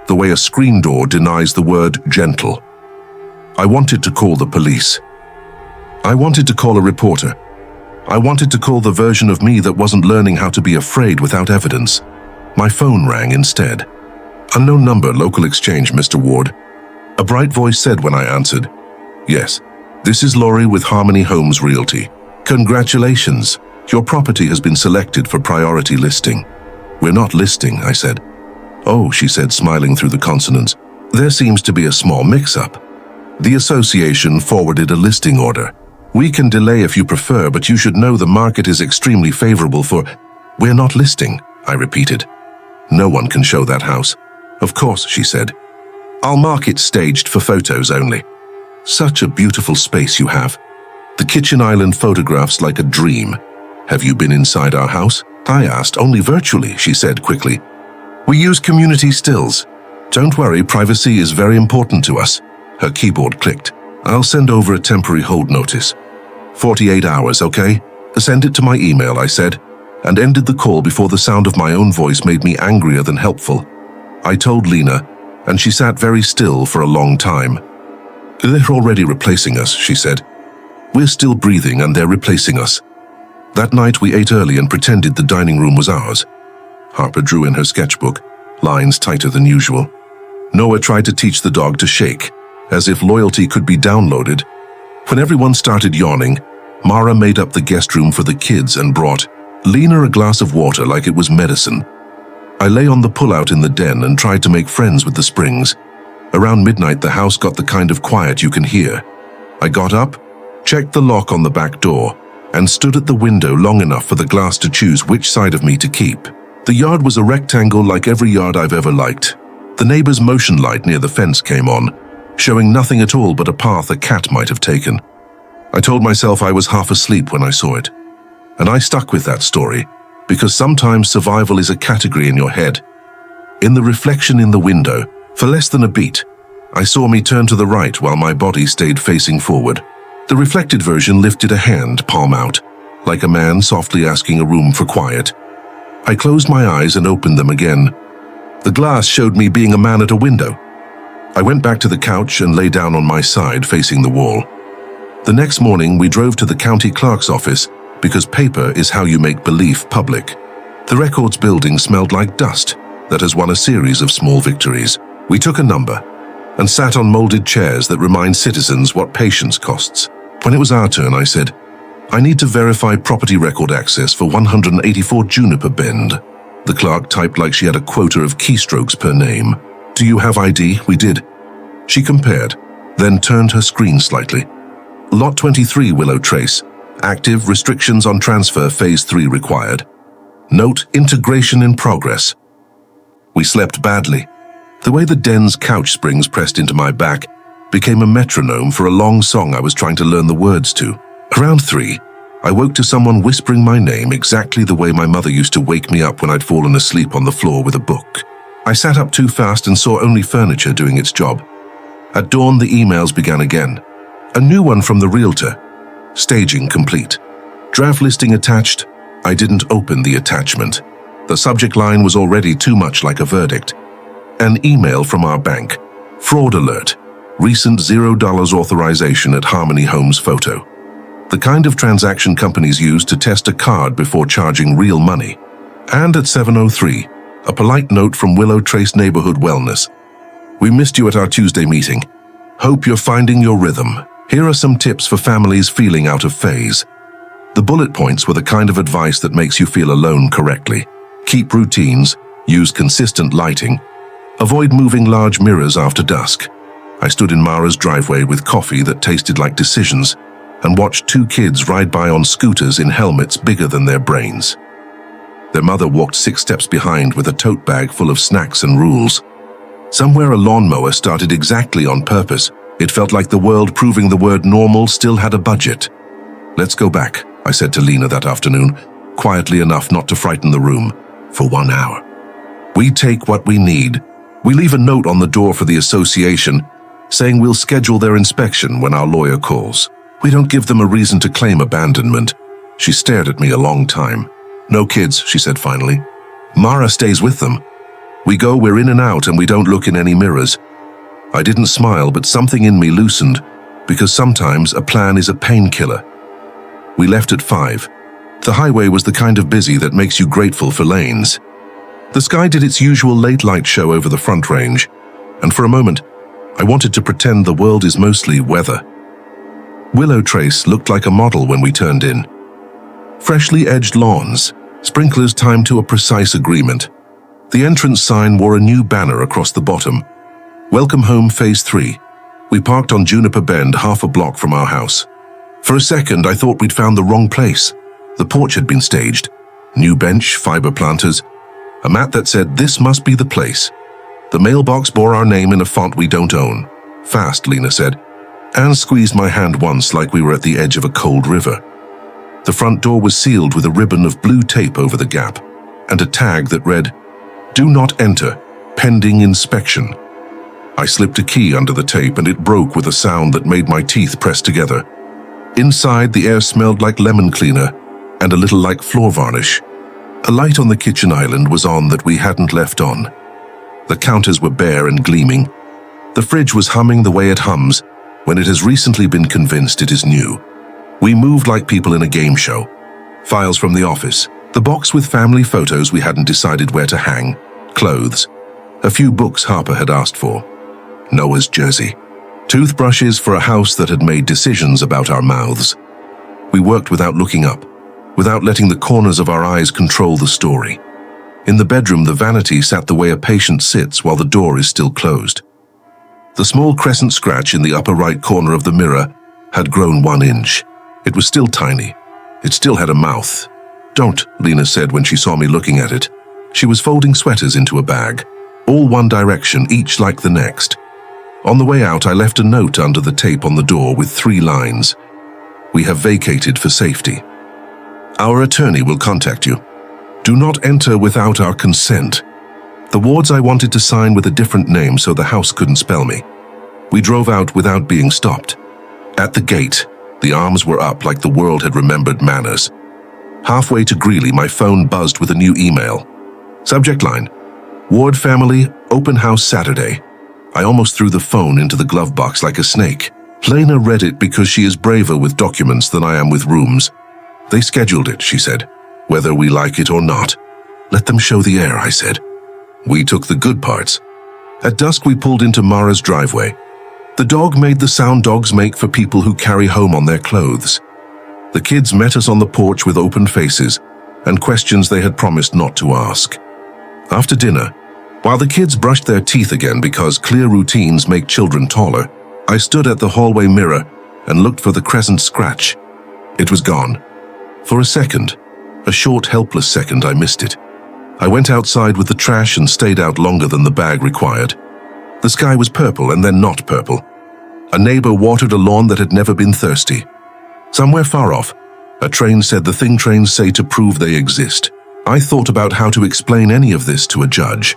the way a screen door denies the word gentle. I wanted to call the police. I wanted to call a reporter. I wanted to call the version of me that wasn't learning how to be afraid without evidence. My phone rang instead. "Unknown number, local exchange, Mr. Ward." A bright voice said when I answered. "Yes, this is Laurie with Harmony Homes Realty. Congratulations, your property has been selected for priority listing." "We're not listing," I said. "Oh," she said, smiling through the consonants. "There seems to be a small mix-up. The association forwarded a listing order. We can delay if you prefer, but you should know the market is extremely favorable for—" "We're not listing," I repeated. "No one can show that house." "Of course," she said. "I'll mark it staged for photos only." "Such a beautiful space you have. The kitchen island photographs like a dream." "Have you been inside our house?" I asked. "Only virtually," she said quickly. "We use community stills. Don't worry, privacy is very important to us." Her keyboard clicked. "I'll send over a temporary hold notice. 48 hours, okay? Send it to my email," I said, and ended the call before the sound of my own voice made me angrier than helpful. I told Lena, and she sat very still for a long time. "They're already replacing us," she said. "We're still breathing and they're replacing us." That night we ate early and pretended the dining room was ours. Harper drew in her sketchbook, lines tighter than usual. Noah tried to teach the dog to shake, as if loyalty could be downloaded. When everyone started yawning, Mara made up the guest room for the kids and brought Lena a glass of water like it was medicine. I lay on the pullout in the den and tried to make friends with the springs. Around midnight, the house got the kind of quiet you can hear. I got up, checked the lock on the back door, and stood at the window long enough for the glass to choose which side of me to keep. The yard was a rectangle like every yard I've ever liked. The neighbor's motion light near the fence came on, showing nothing at all but a path a cat might have taken. I told myself I was half asleep when I saw it. And I stuck with that story, because sometimes survival is a category in your head. In the reflection in the window, for less than a beat, I saw me turn to the right while my body stayed facing forward. The reflected version lifted a hand, palm out, like a man softly asking a room for quiet. I closed my eyes and opened them again. The glass showed me being a man at a window. I went back to the couch and lay down on my side facing the wall. The next morning, we drove to the county clerk's office because paper is how you make belief public. The records building smelled like dust that has won a series of small victories. We took a number. and sat on molded chairs that remind citizens what patience costs. When it was our turn, I said, "I need to verify property record access for 184 Juniper Bend." The clerk typed like she had a quota of keystrokes per name. "Do you have ID?" We did. She compared, then turned her screen slightly. "Lot 23 Willow Trace. Active, restrictions on transfer, phase 3 required. Note, integration in progress." We slept badly. The way the den's couch springs pressed into my back became a metronome for a long song I was trying to learn the words to. Around 3, I woke to someone whispering my name exactly the way my mother used to wake me up when I'd fallen asleep on the floor with a book. I sat up too fast and saw only furniture doing its job. At dawn, the emails began again. A new one from the realtor. Staging complete. Draft listing attached. I didn't open the attachment. The subject line was already too much like a verdict. An email from our bank. Fraud alert. Recent $0 authorization at Harmony Homes photo. The kind of transaction companies use to test a card before charging real money. And at 7:03, a polite note from Willow Trace Neighborhood Wellness. "We missed you at our Tuesday meeting. Hope you're finding your rhythm. Here are some tips for families feeling out of phase." The bullet points were the kind of advice that makes you feel alone correctly. Keep routines, use consistent lighting, avoid moving large mirrors after dusk. I stood in Mara's driveway with coffee that tasted like decisions and watched 2 kids ride by on scooters in helmets bigger than their brains. Their mother walked 6 steps behind with a tote bag full of snacks and rules. Somewhere a lawnmower started exactly on purpose. It felt like the world proving the word normal still had a budget. "Let's go back," I said to Lena that afternoon, quietly enough not to frighten the room, "for 1 hour. We take what we need. We leave a note on the door for the association, saying we'll schedule their inspection when our lawyer calls. We don't give them a reason to claim abandonment." She stared at me a long time. "No kids," she said finally. "Mara stays with them. We go, we're in and out, and we don't look in any mirrors." I didn't smile, but something in me loosened, because sometimes a plan is a painkiller. We left at 5. The highway was the kind of busy that makes you grateful for lanes. The sky did its usual late light show over the Front Range, and for a moment, I wanted to pretend the world is mostly weather. Willow Trace looked like a model when we turned in. Freshly edged lawns, sprinklers timed to a precise agreement. The entrance sign wore a new banner across the bottom. "Welcome home, phase 3. We parked on Juniper Bend, half a block from our house. For a second, I thought we'd found the wrong place. The porch had been staged. New bench, fiber planters. A mat that said, 'This must be the place.' The mailbox bore our name in a font we don't own. 'Fast,' Lena said. Anne squeezed my hand once like we were at the edge of a cold river. The front door was sealed with a ribbon of blue tape over the gap, and a tag that read, 'Do not enter, pending inspection.' I slipped a key under the tape and it broke with a sound that made my teeth press together. Inside, the air smelled like lemon cleaner and a little like floor varnish. A light on the kitchen island was on that we hadn't left on. The counters were bare and gleaming. The fridge was humming the way it hums when it has recently been convinced it is new. We moved like people in a game show. Files from the office, the box with family photos we hadn't decided where to hang, clothes, a few books Harper had asked for, Noah's jersey, toothbrushes for a house that had made decisions about our mouths. We worked without looking up, without letting the corners of our eyes control the story. In the bedroom, the vanity sat the way a patient sits while the door is still closed. The small crescent scratch in the upper right corner of the mirror had grown 1 inch. It was still tiny. It still had a mouth. "Don't," Lena said when she saw me looking at it. She was folding sweaters into a bag, all one direction, each like the next. On the way out, I left a note under the tape on the door with 3 lines. "We have vacated for safety. Our attorney will contact you. Do not enter without our consent." The wards I wanted to sign with a different name so the house couldn't spell me. We drove out without being stopped. At the gate, the arms were up like the world had remembered manners. Halfway to Greeley, my phone buzzed with a new email. Subject line, "Ward family, open house Saturday." I almost threw the phone into the glove box like a snake. Lena read it because she is braver with documents than I am with rooms. "They scheduled it," she said, "whether we like it or not." "Let them show the air," I said. "We took the good parts." At dusk, we pulled into Mara's driveway. The dog made the sound dogs make for people who carry home on their clothes. The kids met us on the porch with open faces and questions they had promised not to ask. After dinner, while the kids brushed their teeth again because clear routines make children taller, I stood at the hallway mirror and looked for the crescent scratch. It was gone. For a second, a short, helpless second, I missed it. I went outside with the trash and stayed out longer than the bag required. The sky was purple and then not purple. A neighbor watered a lawn that had never been thirsty. Somewhere far off, a train said the thing trains say to prove they exist. I thought about how to explain any of this to a judge,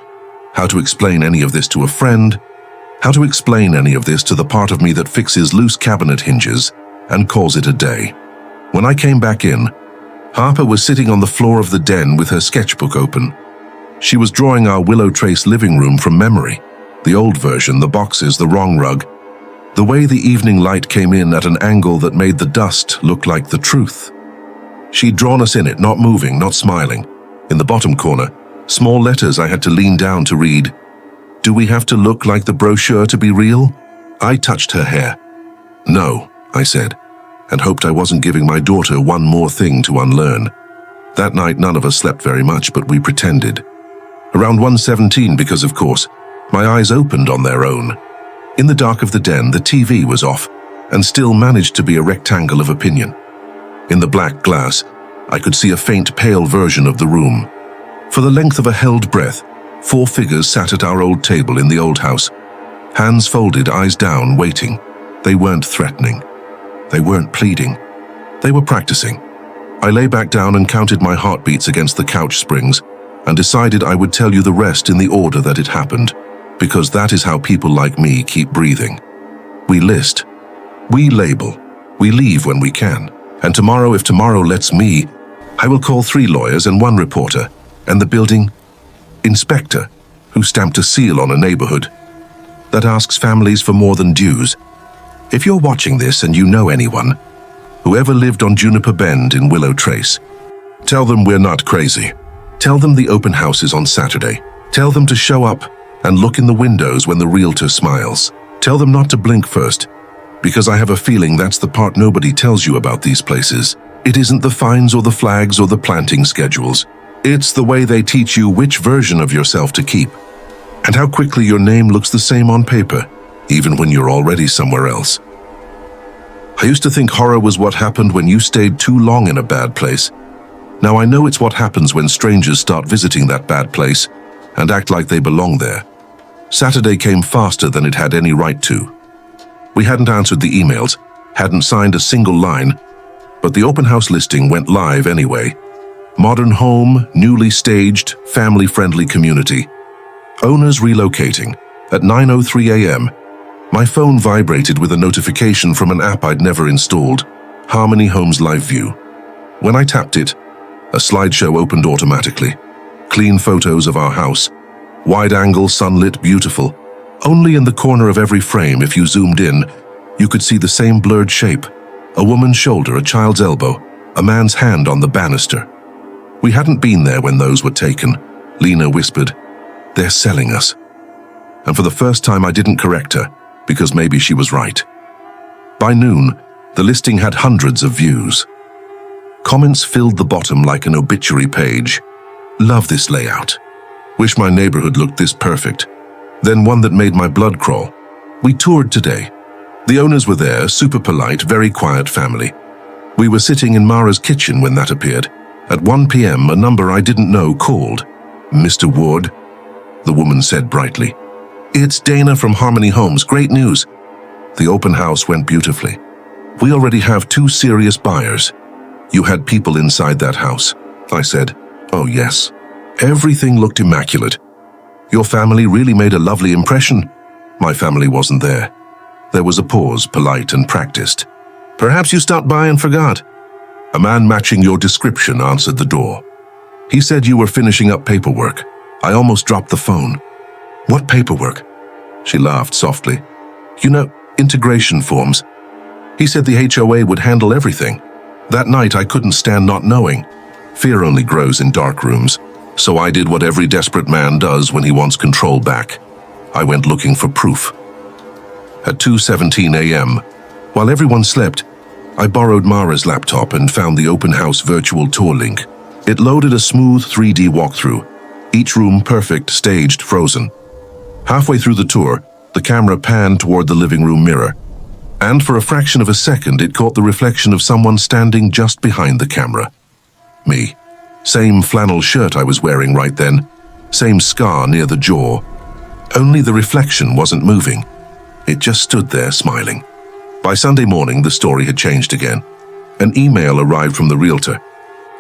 how to explain any of this to a friend, how to explain any of this to the part of me that fixes loose cabinet hinges and calls it a day. When I came back in, Harper was sitting on the floor of the den with her sketchbook open. She was drawing our willow trace living room from memory. The old version, the boxes, the wrong rug. The way the evening light came in at an angle that made the dust look like the truth. She'd drawn us in it, not moving, not smiling. In the bottom corner, small letters I had to lean down to read. Do we have to look like the brochure to be real? I touched her hair. No, I said, and hoped I wasn't giving my daughter one more thing to unlearn. That night, none of us slept very much, but we pretended. Around 1:17, because of course, my eyes opened on their own. In the dark of the den, the TV was off, and still managed to be a rectangle of opinion. In the black glass, I could see a faint, pale version of the room. For the length of a held breath, 4 figures sat at our old table in the old house. Hands folded, eyes down, waiting. They weren't threatening. They weren't pleading. They were practicing. I lay back down and counted my heartbeats against the couch springs and decided I would tell you the rest in the order that it happened, because that is how people like me keep breathing. We list. We label. We leave when we can. And tomorrow, if tomorrow lets me, I will call 3 lawyers and 1 reporter, and the building inspector who stamped a seal on a neighborhood that asks families for more than dues. If you're watching this and you know anyone, whoever lived on Juniper Bend in Willow Trace, tell them we're not crazy. Tell them the open house is on Saturday. Tell them to show up and look in the windows when the realtor smiles. Tell them not to blink first, because I have a feeling that's the part nobody tells you about these places. It isn't the fines or the flags or the planting schedules. It's the way they teach you which version of yourself to keep, and how quickly your name looks the same on paper, even when you're already somewhere else. I used to think horror was what happened when you stayed too long in a bad place. Now I know it's what happens when strangers start visiting that bad place and act like they belong there. Saturday came faster than it had any right to. We hadn't answered the emails, hadn't signed a single line, but the open house listing went live anyway. Modern home, newly staged, family-friendly community. Owners relocating. At 9:03 a.m., my phone vibrated with a notification from an app I'd never installed, Harmony Homes Live View. When I tapped it, a slideshow opened automatically. Clean photos of our house. Wide-angle, sunlit, beautiful. Only in the corner of every frame, if you zoomed in, you could see the same blurred shape. A woman's shoulder, a child's elbow, a man's hand on the banister. We hadn't been there when those were taken. Lena whispered, "They're selling us." And for the first time I didn't correct her, because maybe she was right. By noon, the listing had hundreds of views. Comments filled the bottom like an obituary page. Love this layout. Wish my neighborhood looked this perfect. Then one that made my blood crawl. We toured today. The owners were there, super polite, very quiet family. We were sitting in Mara's kitchen when that appeared. At 1 p.m., a number I didn't know called. "Mr. Ward," the woman said brightly. "It's Dana from Harmony Homes. Great news." The open house went beautifully. "We already have 2 serious buyers." "You had people inside that house," I said. "Oh, yes. Everything looked immaculate. Your family really made a lovely impression." My family wasn't there. There was a pause, polite and practiced. "Perhaps you stopped by and forgot." A man matching your description answered the door. He said you were finishing up paperwork. I almost dropped the phone. "What paperwork?" She laughed softly. "You know, integration forms." He said the HOA would handle everything. That night I couldn't stand not knowing. Fear only grows in dark rooms, so I did what every desperate man does when he wants control back. I went looking for proof. At 2:17 a.m., while everyone slept, I borrowed Mara's laptop and found the open house virtual tour link. It loaded a smooth 3D walkthrough, each room perfect, staged, frozen. Halfway through the tour, the camera panned toward the living room mirror, and for a fraction of a second it caught the reflection of someone standing just behind the camera. Me. Same flannel shirt I was wearing right then, same scar near the jaw. Only the reflection wasn't moving. It just stood there smiling. By Sunday morning, the story had changed again. An email arrived from the realtor.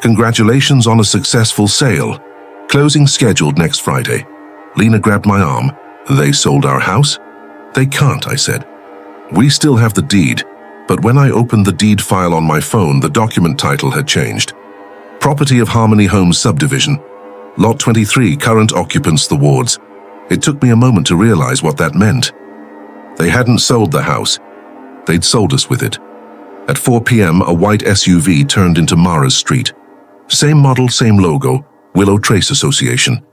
Congratulations on a successful sale. Closing scheduled next Friday. Lena grabbed my arm. They sold our house? They can't, I said. We still have the deed, but when I opened the deed file on my phone, the document title had changed. Property of Harmony Homes Subdivision. Lot 23, current occupants the wards. It took me a moment to realize what that meant. They hadn't sold the house. They'd sold us with it. At 4 p.m., a white SUV turned into Mara's street. Same model, same logo, Willow Trace Association.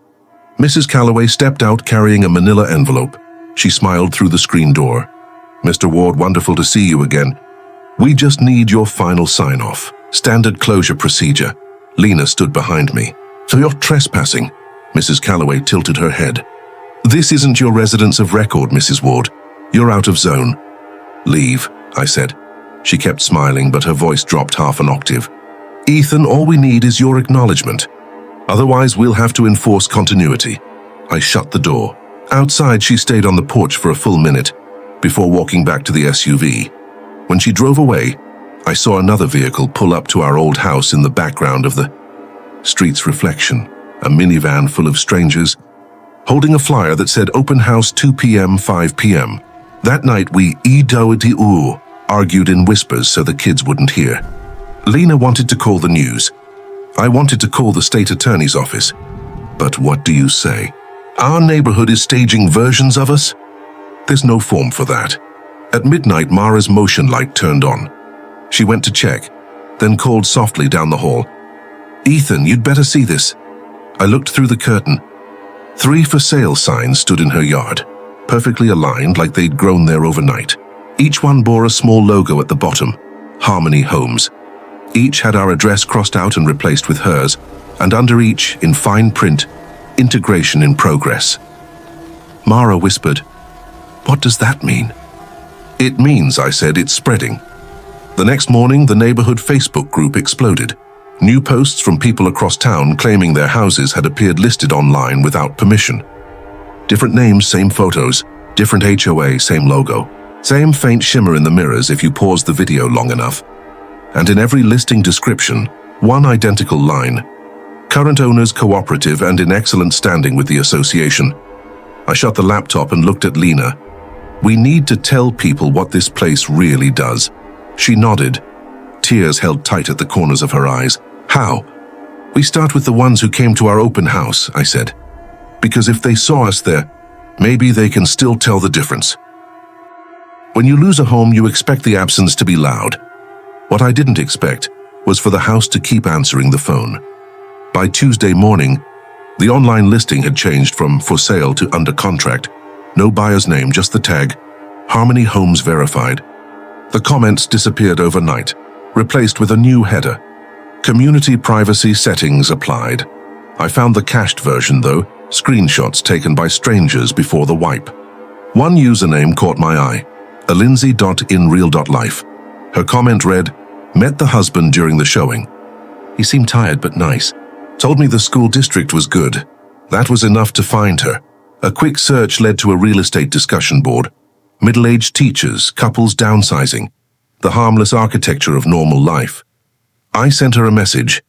Mrs. Calloway stepped out carrying a manila envelope. She smiled through the screen door. Mr. Ward, wonderful to see you again. We just need your final sign-off. Standard closure procedure. Lena stood behind me. So you're trespassing? Mrs. Calloway tilted her head. This isn't your residence of record, Mrs. Ward. You're out of zone. Leave, I said. She kept smiling, but her voice dropped half an octave. Ethan, all we need is your acknowledgement. Otherwise, we'll have to enforce continuity. I shut the door. Outside, she stayed on the porch for a full minute before walking back to the SUV. When she drove away, I saw another vehicle pull up to our old house in the background of the street's reflection, a minivan full of strangers, holding a flyer that said open house 2 p.m., 5 p.m. That night, we argued in whispers so the kids wouldn't hear. Lena wanted to call the news. I wanted to call the state attorney's office. But what do you say? Our neighborhood is staging versions of us? There's no form for that. At midnight, Mara's motion light turned on. She went to check, then called softly down the hall. Ethan, you'd better see this. I looked through the curtain. 3 for sale signs stood in her yard, perfectly aligned like they'd grown there overnight. Each one bore a small logo at the bottom, Harmony Homes. Each had our address crossed out and replaced with hers, and under each, in fine print, integration in progress. Mara whispered, What does that mean? It means, I said, it's spreading. The next morning, the neighborhood Facebook group exploded. New posts from people across town claiming their houses had appeared listed online without permission. Different names, same photos. Different HOA, same logo. Same faint shimmer in the mirrors if you pause the video long enough. And in every listing description, one identical line. Current owners cooperative and in excellent standing with the association. I shut the laptop and looked at Lena. We need to tell people what this place really does. She nodded. Tears held tight at the corners of her eyes. How? We start with the ones who came to our open house, I said. Because if they saw us there, maybe they can still tell the difference. When you lose a home, you expect the absence to be loud. What I didn't expect was for the house to keep answering the phone. By Tuesday morning, the online listing had changed from for sale to under contract. No buyer's name, just the tag, Harmony Homes Verified. The comments disappeared overnight, replaced with a new header. Community privacy settings applied. I found the cached version though, screenshots taken by strangers before the wipe. One username caught my eye, alindsay.inreal.life. Her comment read, Met the husband during the showing. He seemed tired but nice. Told me the school district was good. That was enough to find her. A quick search led to a real estate discussion board. Middle-aged teachers, couples downsizing. The harmless architecture of normal life. I sent her a message.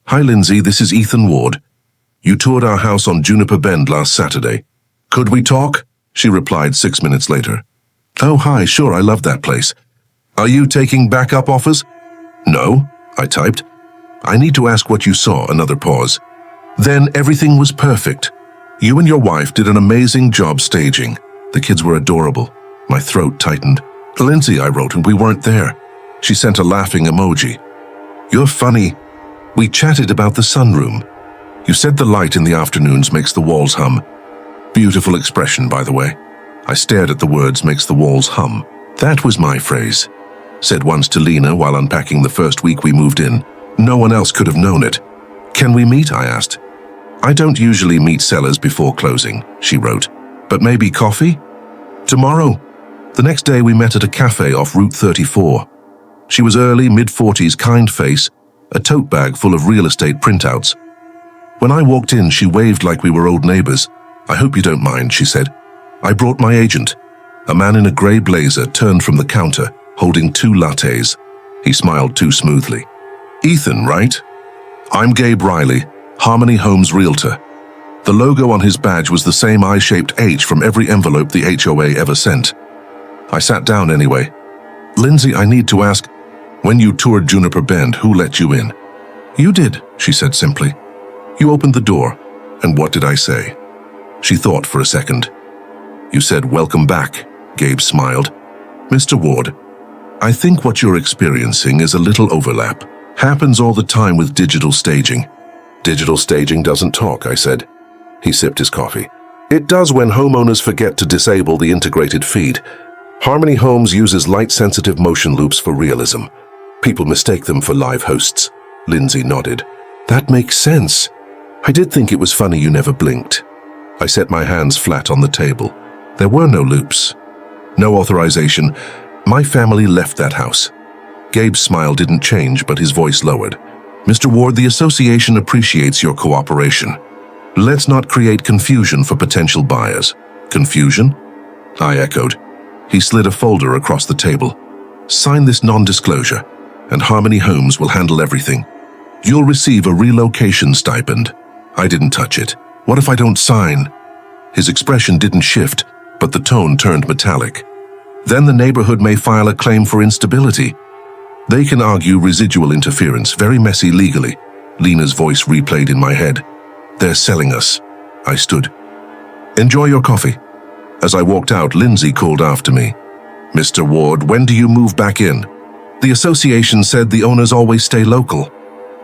Hi Lindsay, this is Ethan Ward. You toured our house on Juniper Bend last Saturday. Could we talk? She replied 6 minutes later. Oh hi, sure, I love that place. Are you taking backup offers? No, I typed. I need to ask what you saw, another pause. Then everything was perfect. You and your wife did an amazing job staging. The kids were adorable. My throat tightened. Lindsay, I wrote, and we weren't there. She sent a laughing emoji. You're funny. We chatted about the sunroom. You said the light in the afternoons makes the walls hum. Beautiful expression, by the way. I stared at the words makes the walls hum. That was my phrase. Said once to Lena while unpacking the first week we moved in. No one else could have known it. Can we meet? I asked. I don't usually meet sellers before closing, she wrote. But maybe coffee? Tomorrow. The next day we met at a cafe off Route 34. She was early, mid-40s, kind face, a tote bag full of real estate printouts. When I walked in, she waved like we were old neighbors. I hope you don't mind, she said. I brought my agent. A man in a grey blazer turned from the counter, holding 2 lattes. He smiled too smoothly. Ethan, right? I'm Gabe Riley, Harmony Homes Realtor. The logo on his badge was the same eye-shaped H from every envelope the HOA ever sent. I sat down anyway. Lindsay, I need to ask, when you toured Juniper Bend, who let you in? You did, she said simply. You opened the door, and what did I say? She thought for a second. You said, welcome back, Gabe smiled. Mr. Ward, I think what you're experiencing is a little overlap. Happens all the time with digital staging. Digital staging doesn't talk, I said. He sipped his coffee. It does when homeowners forget to disable the integrated feed. Harmony Homes uses light-sensitive motion loops for realism. People mistake them for live hosts. Lindsay nodded. That makes sense. I did think it was funny you never blinked. I set my hands flat on the table. There were no loops. No authorization. My family left that house. Gabe's smile didn't change, but his voice lowered. Mr. Ward, the association appreciates your cooperation. Let's not create confusion for potential buyers. Confusion? I echoed. He slid a folder across the table. Sign this non-disclosure, and Harmony Homes will handle everything. You'll receive a relocation stipend. I didn't touch it. What if I don't sign? His expression didn't shift, but the tone turned metallic. Then the neighborhood may file a claim for instability. They can argue residual interference, very messy legally. Lena's voice replayed in my head. They're selling us. I stood. Enjoy your coffee. As I walked out, Lindsay called after me. Mr. Ward, when do you move back in? The association said the owners always stay local.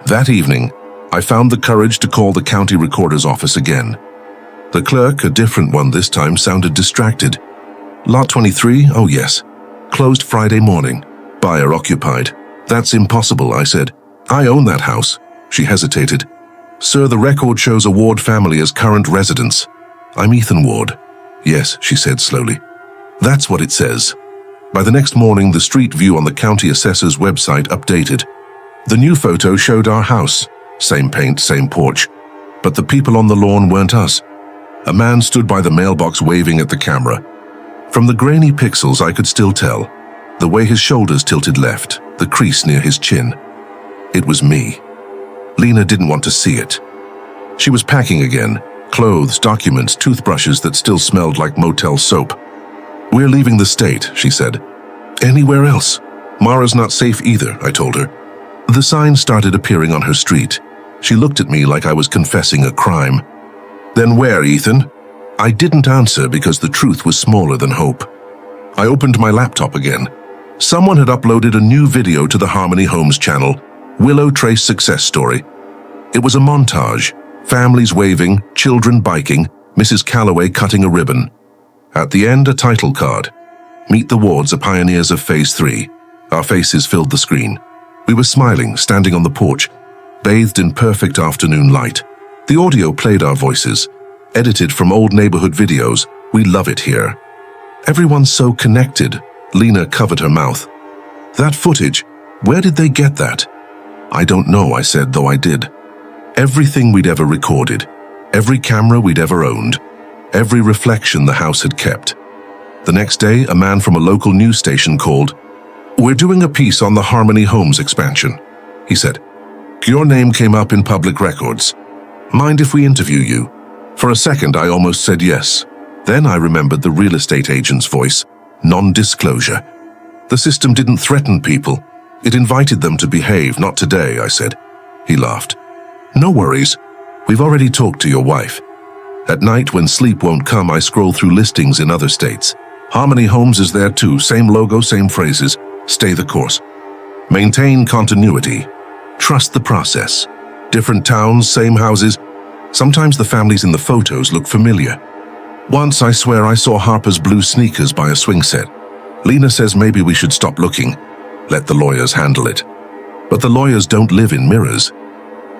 That evening, I found the courage to call the county recorder's office again. The clerk, a different one this time, sounded distracted. Lot 23, oh yes. Closed Friday morning. Buyer occupied. That's impossible, I said. I own that house. She hesitated. Sir, the record shows a Ward family as current residents. I'm Ethan Ward. Yes, she said slowly. That's what it says. By the next morning, the street view on the county assessor's website updated. The new photo showed our house. Same paint, same porch. But the people on the lawn weren't us. A man stood by the mailbox waving at the camera. From the grainy pixels, I could still tell. The way his shoulders tilted left, the crease near his chin. It was me. Lena didn't want to see it. She was packing again. Clothes, documents, toothbrushes that still smelled like motel soap. We're leaving the state, she said. Anywhere else? Mara's not safe either, I told her. The signs started appearing on her street. She looked at me like I was confessing a crime. Then where, Ethan? I didn't answer because the truth was smaller than hope. I opened my laptop again. Someone had uploaded a new video to the Harmony Homes channel, Willow Trace Success Story. It was a montage, families waving, children biking, Mrs. Calloway cutting a ribbon. At the end, a title card. Meet the Wards, are pioneers of Phase 3. Our faces filled the screen. We were smiling, standing on the porch, bathed in perfect afternoon light. The audio played our voices, edited from old neighborhood videos. We love it here. Everyone's so connected. Lena covered her mouth. That footage, where did they get that? I don't know, I said, though I did. Everything we'd ever recorded, every camera we'd ever owned, every reflection the house had kept. The next day, a man from a local news station called. We're doing a piece on the Harmony Homes expansion, he said. Your name came up in public records. Mind if we interview you? For a second, I almost said yes. Then I remembered the real estate agent's voice. Non-disclosure. The system didn't threaten people. It invited them to behave, not today, I said. He laughed. No worries. We've already talked to your wife. At night, when sleep won't come, I scroll through listings in other states. Harmony Homes is there too. Same logo, same phrases. Stay the course. Maintain continuity. Trust the process. Different towns, same houses. Sometimes the families in the photos look familiar. Once I swear I saw Harper's blue sneakers by a swing set. Lena says maybe we should stop looking. Let the lawyers handle it. But the lawyers don't live in mirrors.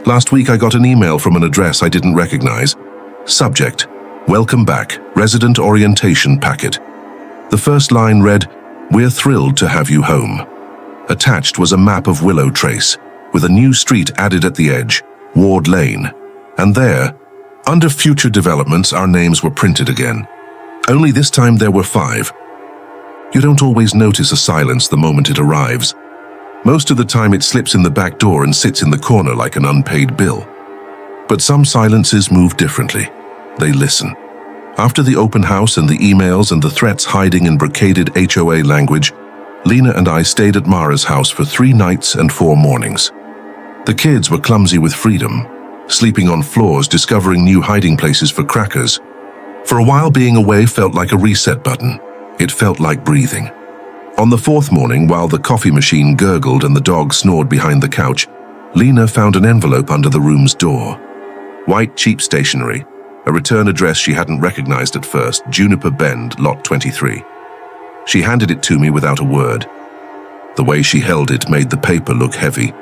Last week I got an email from an address I didn't recognize. Subject: Welcome back, resident orientation packet. The first line read, "We're thrilled to have you home." Attached was a map of Willow Trace, with a new street added at the edge, Ward Lane. And there, under future developments, our names were printed again. Only this time there were 5. You don't always notice a silence the moment it arrives. Most of the time it slips in the back door and sits in the corner like an unpaid bill. But some silences move differently. They listen. After the open house and the emails and the threats hiding in brocaded HOA language, Lena and I stayed at Mara's house for 3 nights and 4 mornings. The kids were clumsy with freedom, sleeping on floors, discovering new hiding places for crackers. For a while, being away felt like a reset button. It felt like breathing. On the 4th morning, while the coffee machine gurgled and the dog snored behind the couch, Lena found an envelope under the room's door. White, cheap stationery, a return address she hadn't recognized at first, Juniper Bend, Lot 23. She handed it to me without a word. The way she held it made the paper look heavy.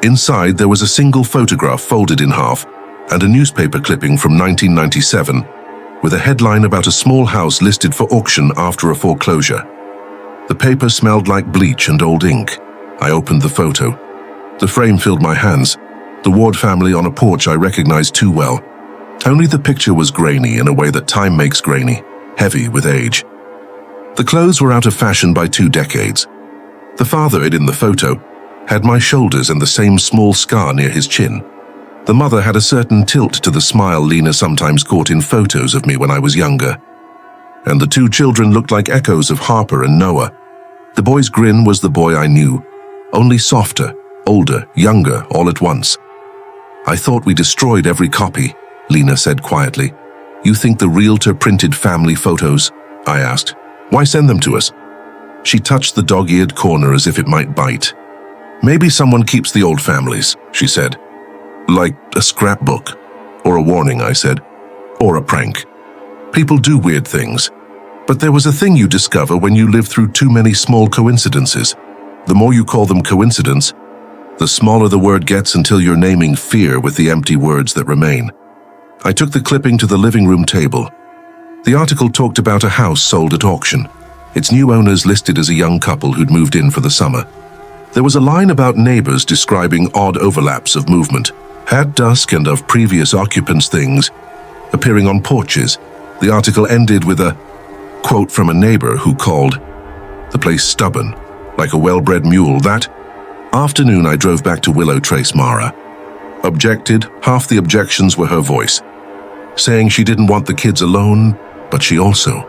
Inside, there was a single photograph folded in half and a newspaper clipping from 1997 with a headline about a small house listed for auction after a foreclosure. The paper smelled like bleach and old ink. I opened the photo. The frame filled my hands. The Ward family on a porch I recognized too well. Only the picture was grainy in a way that time makes grainy, heavy with age. The clothes were out of fashion by 2 decades. The father in the photo had my shoulders and the same small scar near his chin. The mother had a certain tilt to the smile Lena sometimes caught in photos of me when I was younger. And the 2 children looked like echoes of Harper and Noah. The boy's grin was the boy I knew, only softer, older, younger, all at once. "I thought we destroyed every copy," Lena said quietly. "You think the realtor printed family photos?" I asked. "Why send them to us?" She touched the dog-eared corner as if it might bite. "Maybe someone keeps the old families," she said. "Like a scrapbook." "Or a warning," I said. "Or a prank. People do weird things. But there was a thing you discover when you live through too many small coincidences. The more you call them coincidence, the smaller the word gets until you're naming fear with the empty words that remain." I took the clipping to the living room table. The article talked about a house sold at auction, its new owners listed as a young couple who'd moved in for the summer. There was a line about neighbors describing odd overlaps of movement, at dusk and of previous occupants' things, appearing on porches. The article ended with a quote from a neighbor who called the place stubborn, like a well-bred mule. That afternoon I drove back to Willow Trace. Mara objected. Half the objections were her voice, saying she didn't want the kids alone, but she also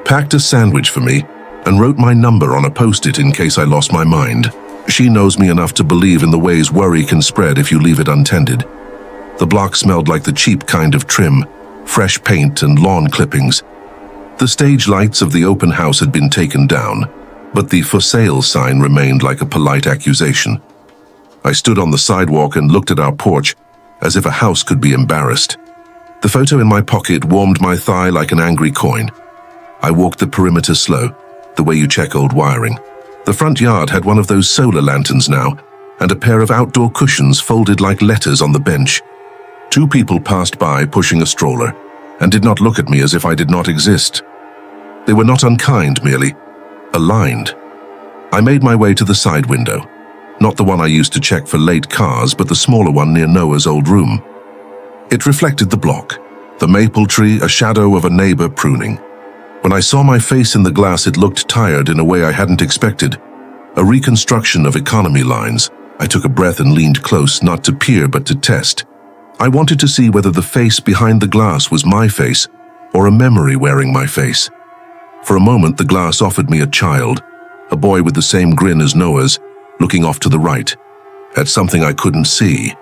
packed a sandwich for me and wrote my number on a post-it in case I lost my mind. She knows me enough to believe in the ways worry can spread if you leave it untended. The block smelled like the cheap kind of trim, fresh paint and lawn clippings. The stage lights of the open house had been taken down, but the "for sale" sign remained like a polite accusation. I stood on the sidewalk and looked at our porch, as if a house could be embarrassed. The photo in my pocket warmed my thigh like an angry coin. I walked the perimeter slow, the way you check old wiring. The front yard had one of those solar lanterns now, and a pair of outdoor cushions folded like letters on the bench. 2 people passed by pushing a stroller, and did not look at me as if I did not exist. They were not unkind, merely aligned. I made my way to the side window, not the one I used to check for late cars, but the smaller one near Noah's old room. It reflected the block, the maple tree, a shadow of a neighbor pruning. When I saw my face in the glass, it looked tired in a way I hadn't expected. A reconstruction of economy lines. I took a breath and leaned close, not to peer but to test. I wanted to see whether the face behind the glass was my face or a memory wearing my face. For a moment, the glass offered me a child, a boy with the same grin as Noah's, looking off to the right, at something I couldn't see.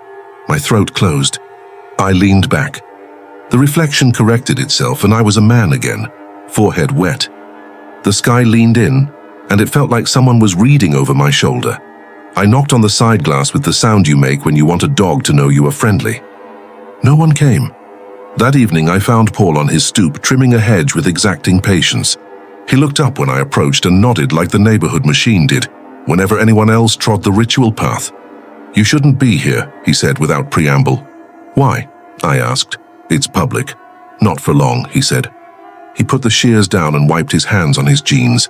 My throat closed. I leaned back. The reflection corrected itself, and I was a man again, forehead wet. The sky leaned in, and it felt like someone was reading over my shoulder. I knocked on the side glass with the sound you make when you want a dog to know you are friendly. No one came. That evening, I found Paul on his stoop, trimming a hedge with exacting patience. He looked up when I approached and nodded like the neighborhood machine did, whenever anyone else trod the ritual path. "You shouldn't be here," he said without preamble. "Why?" I asked. "It's public." "Not for long," he said. He put the shears down and wiped his hands on his jeans.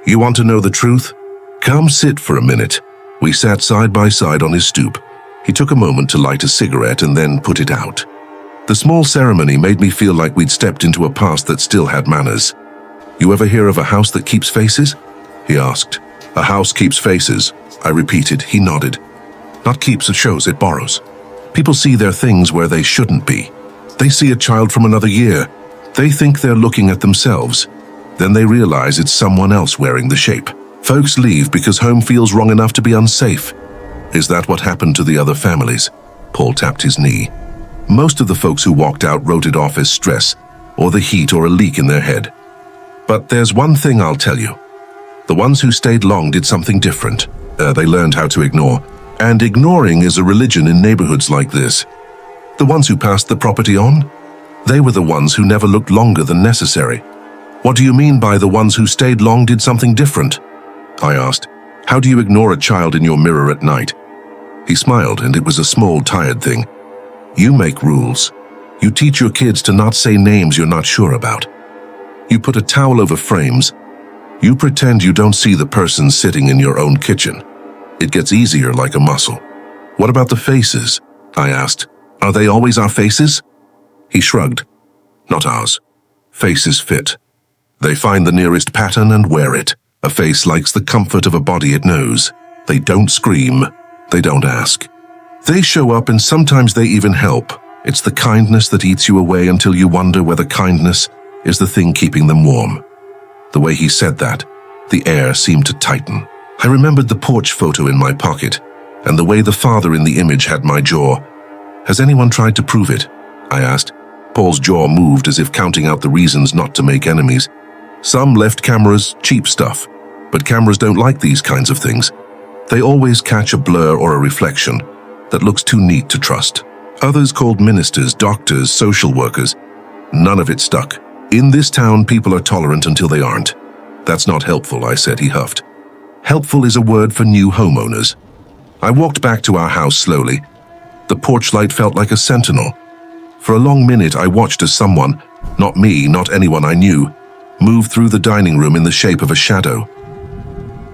"You want to know the truth? Come sit for a minute." We sat side by side on his stoop. He took a moment to light a cigarette and then put it out. The small ceremony made me feel like we'd stepped into a past that still had manners. "You ever hear of a house that keeps faces?" he asked. "A house keeps faces," I repeated. He nodded. "Not keeps, it shows, it borrows. People see their things where they shouldn't be. They see a child from another year. They think they're looking at themselves. Then they realize it's someone else wearing the shape. Folks leave because home feels wrong enough to be unsafe." "Is that what happened to the other families?" Paul tapped his knee. "Most of the folks who walked out wrote it off as stress, or the heat, or a leak in their head. But there's one thing I'll tell you. The ones who stayed long did something different. They learned how to ignore. And ignoring is a religion in neighborhoods like this. The ones who passed the property on? They were the ones who never looked longer than necessary." "What do you mean by the ones who stayed long did something different?" I asked. "How do you ignore a child in your mirror at night?" He smiled, and it was a small, tired thing. "You make rules. You teach your kids to not say names you're not sure about. You put a towel over frames. You pretend you don't see the person sitting in your own kitchen. It gets easier like a muscle." "What about the faces?" I asked. "Are they always our faces?" He shrugged. "Not ours. Faces fit. They find the nearest pattern and wear it. A face likes the comfort of a body it knows. They don't scream. They don't ask. They show up, and sometimes they even help. It's the kindness that eats you away until you wonder whether kindness is the thing keeping them warm." The way he said that, the air seemed to tighten. I remembered the porch photo in my pocket, and the way the father in the image had my jaw. "Has anyone tried to prove it?" I asked. Paul's jaw moved as if counting out the reasons not to make enemies. "Some left cameras, cheap stuff. But cameras don't like these kinds of things. They always catch a blur or a reflection that looks too neat to trust. Others called ministers, doctors, social workers. None of it stuck. In this town, people are tolerant until they aren't." "That's not helpful," I said. He huffed. "Helpful is a word for new homeowners." I walked back to our house slowly. The porch light felt like a sentinel. For a long minute, I watched as someone, not me, not anyone I knew, moved through the dining room in the shape of a shadow.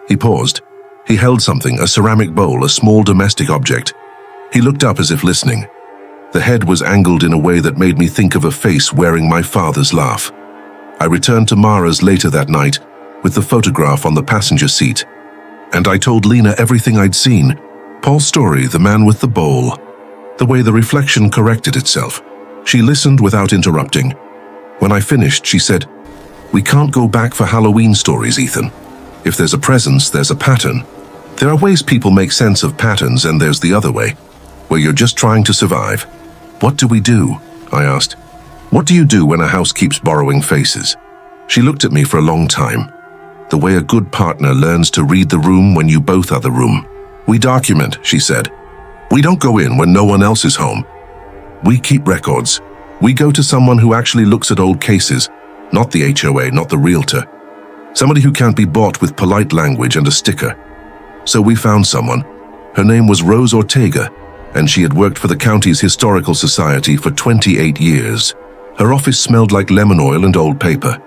He paused. He held something, a ceramic bowl, a small domestic object. He looked up as if listening. The head was angled in a way that made me think of a face wearing my father's laugh. I returned to Mara's later that night with the photograph on the passenger seat, and I told Lena everything I'd seen. Paul's story, the man with the bowl, the way the reflection corrected itself. She listened without interrupting. When I finished, she said, "We can't go back for Halloween stories, Ethan. If there's a presence, there's a pattern. There are ways people make sense of patterns, and there's the other way, where you're just trying to survive." "What do we do?" I asked. "What do you do when a house keeps borrowing faces?" She looked at me for a long time. "The way a good partner learns to read the room when you both are the room. We document," she said. "We don't go in when no one else is home. We keep records. We go to someone who actually looks at old cases, not the HOA, not the realtor. Somebody who can't be bought with polite language and a sticker." So we found someone. Her name was Rose Ortega, and she had worked for the county's historical society for 28 years. Her office smelled like lemon oil and old paper.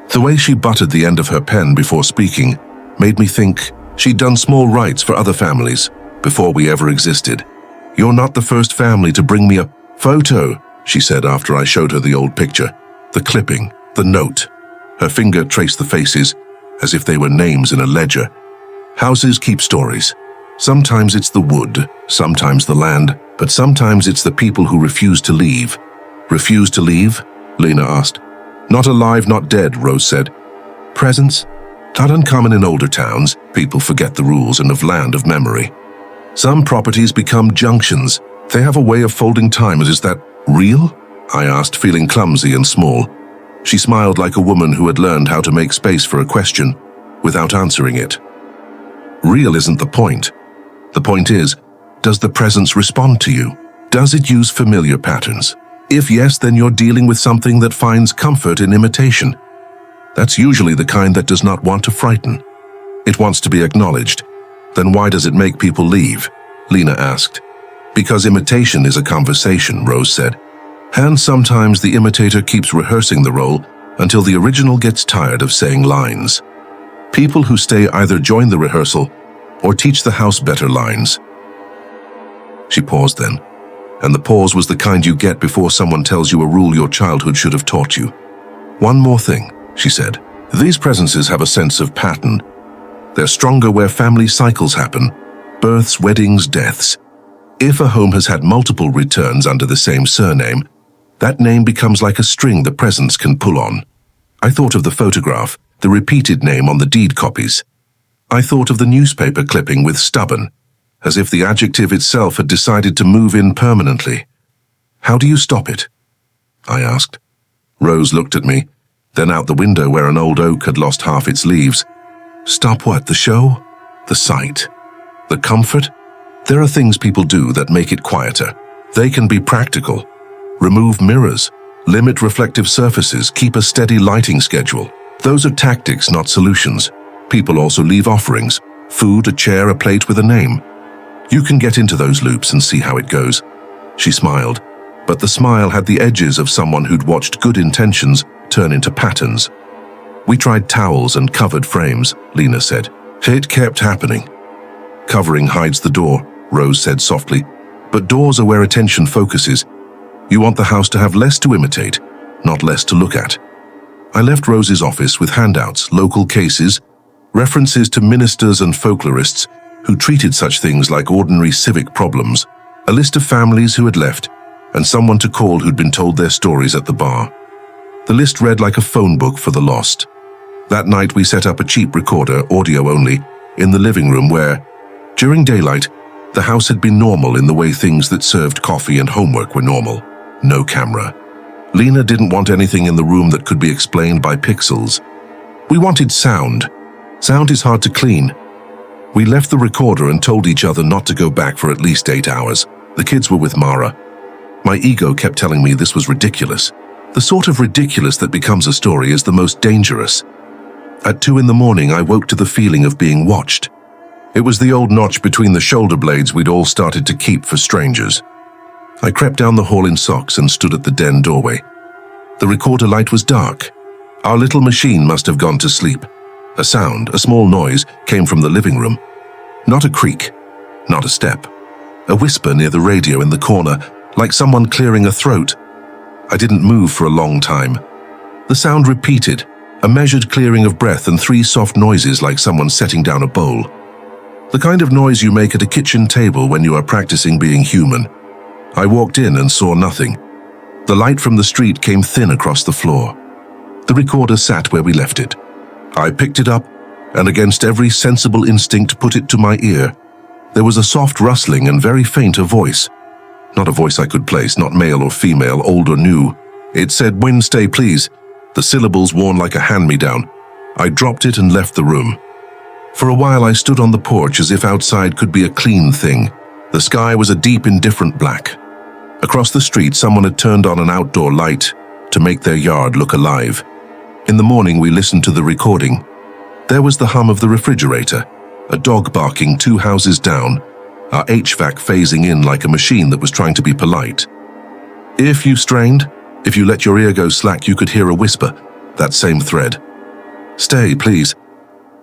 The way she buttered the end of her pen before speaking made me think she'd done small rites for other families before we ever existed. "You're not the first family to bring me a photo," she said after I showed her the old picture, the clipping, the note. Her finger traced the faces as if they were names in a ledger. "Houses keep stories. Sometimes it's the wood, sometimes the land, but sometimes it's the people who refuse to leave." "Refuse to leave?" Lena asked. "Not alive, not dead," Rose said. "Presence? Not uncommon in older towns. People forget the rules and of land of memory. Some properties become junctions. They have a way of folding time. Is that real?" I asked, feeling clumsy and small. She smiled like a woman who had learned how to make space for a question without answering it. "Real isn't the point. The point is, does the presence respond to you? Does it use familiar patterns? If yes, then you're dealing with something that finds comfort in imitation. That's usually the kind that does not want to frighten. It wants to be acknowledged. Then why does it make people leave? Lena asked. Because imitation is a conversation, Rose said. And sometimes the imitator keeps rehearsing the role until the original gets tired of saying lines. People who stay either join the rehearsal or teach the house better lines. She paused then, and the pause was the kind you get before someone tells you a rule your childhood should have taught you. One more thing, she said. These presences have a sense of pattern. They're stronger where family cycles happen, births, weddings, deaths. If a home has had multiple returns under the same surname, that name becomes like a string the presence can pull on. I thought of the photograph, the repeated name on the deed copies. I thought of the newspaper clipping with stubborn, as if the adjective itself had decided to move in permanently. How do you stop it? I asked. Rose looked at me, then out the window where an old oak had lost half its leaves. Stop what? The show? The sight? The comfort? There are things people do that make it quieter. They can be practical. Remove mirrors, limit reflective surfaces, keep a steady lighting schedule. Those are tactics, not solutions. People also leave offerings, food, a chair, a plate with a name. You can get into those loops and see how it goes. She smiled, but the smile had the edges of someone who'd watched good intentions turn into patterns. We tried towels and covered frames, Lena said. It kept happening. Covering hides the door, Rose said softly, but doors are where attention focuses. You want the house to have less to imitate, not less to look at. I left Rose's office with handouts, local cases, references to ministers and folklorists who treated such things like ordinary civic problems, a list of families who had left, and someone to call who'd been told their stories at the bar. The list read like a phone book for the lost. That night we set up a cheap recorder, audio only, in the living room where, during daylight, the house had been normal in the way things that served coffee and homework were normal. No camera. Lena didn't want anything in the room that could be explained by pixels. We wanted sound. Sound is hard to clean. We left the recorder and told each other not to go back for at least 8 hours. The kids were with Mara. My ego kept telling me this was ridiculous. The sort of ridiculous that becomes a story is the most dangerous. At 2 in the morning, I woke to the feeling of being watched. It was the old notch between the shoulder blades we'd all started to keep for strangers. I crept down the hall in socks and stood at the den doorway. The recorder light was dark. Our little machine must have gone to sleep. A sound, a small noise, came from the living room. Not a creak, not a step. A whisper near the radio in the corner, like someone clearing a throat. I didn't move for a long time. The sound repeated, a measured clearing of breath and 3 soft noises like someone setting down a bowl. The kind of noise you make at a kitchen table when you are practicing being human. I walked in and saw nothing. The light from the street came thin across the floor. The recorder sat where we left it. I picked it up, and against every sensible instinct put it to my ear. There was a soft rustling and very faint a voice. Not a voice I could place, not male or female, old or new. It said, "Win, stay, please." The syllables worn like a hand-me-down. I dropped it and left the room. For a while I stood on the porch as if outside could be a clean thing. The sky was a deep, indifferent black. Across the street, someone had turned on an outdoor light to make their yard look alive. In the morning, we listened to the recording. There was the hum of the refrigerator, a dog barking 2 houses down, our HVAC phasing in like a machine that was trying to be polite. If you strained, if you let your ear go slack, you could hear a whisper, that same thread. "Stay, please."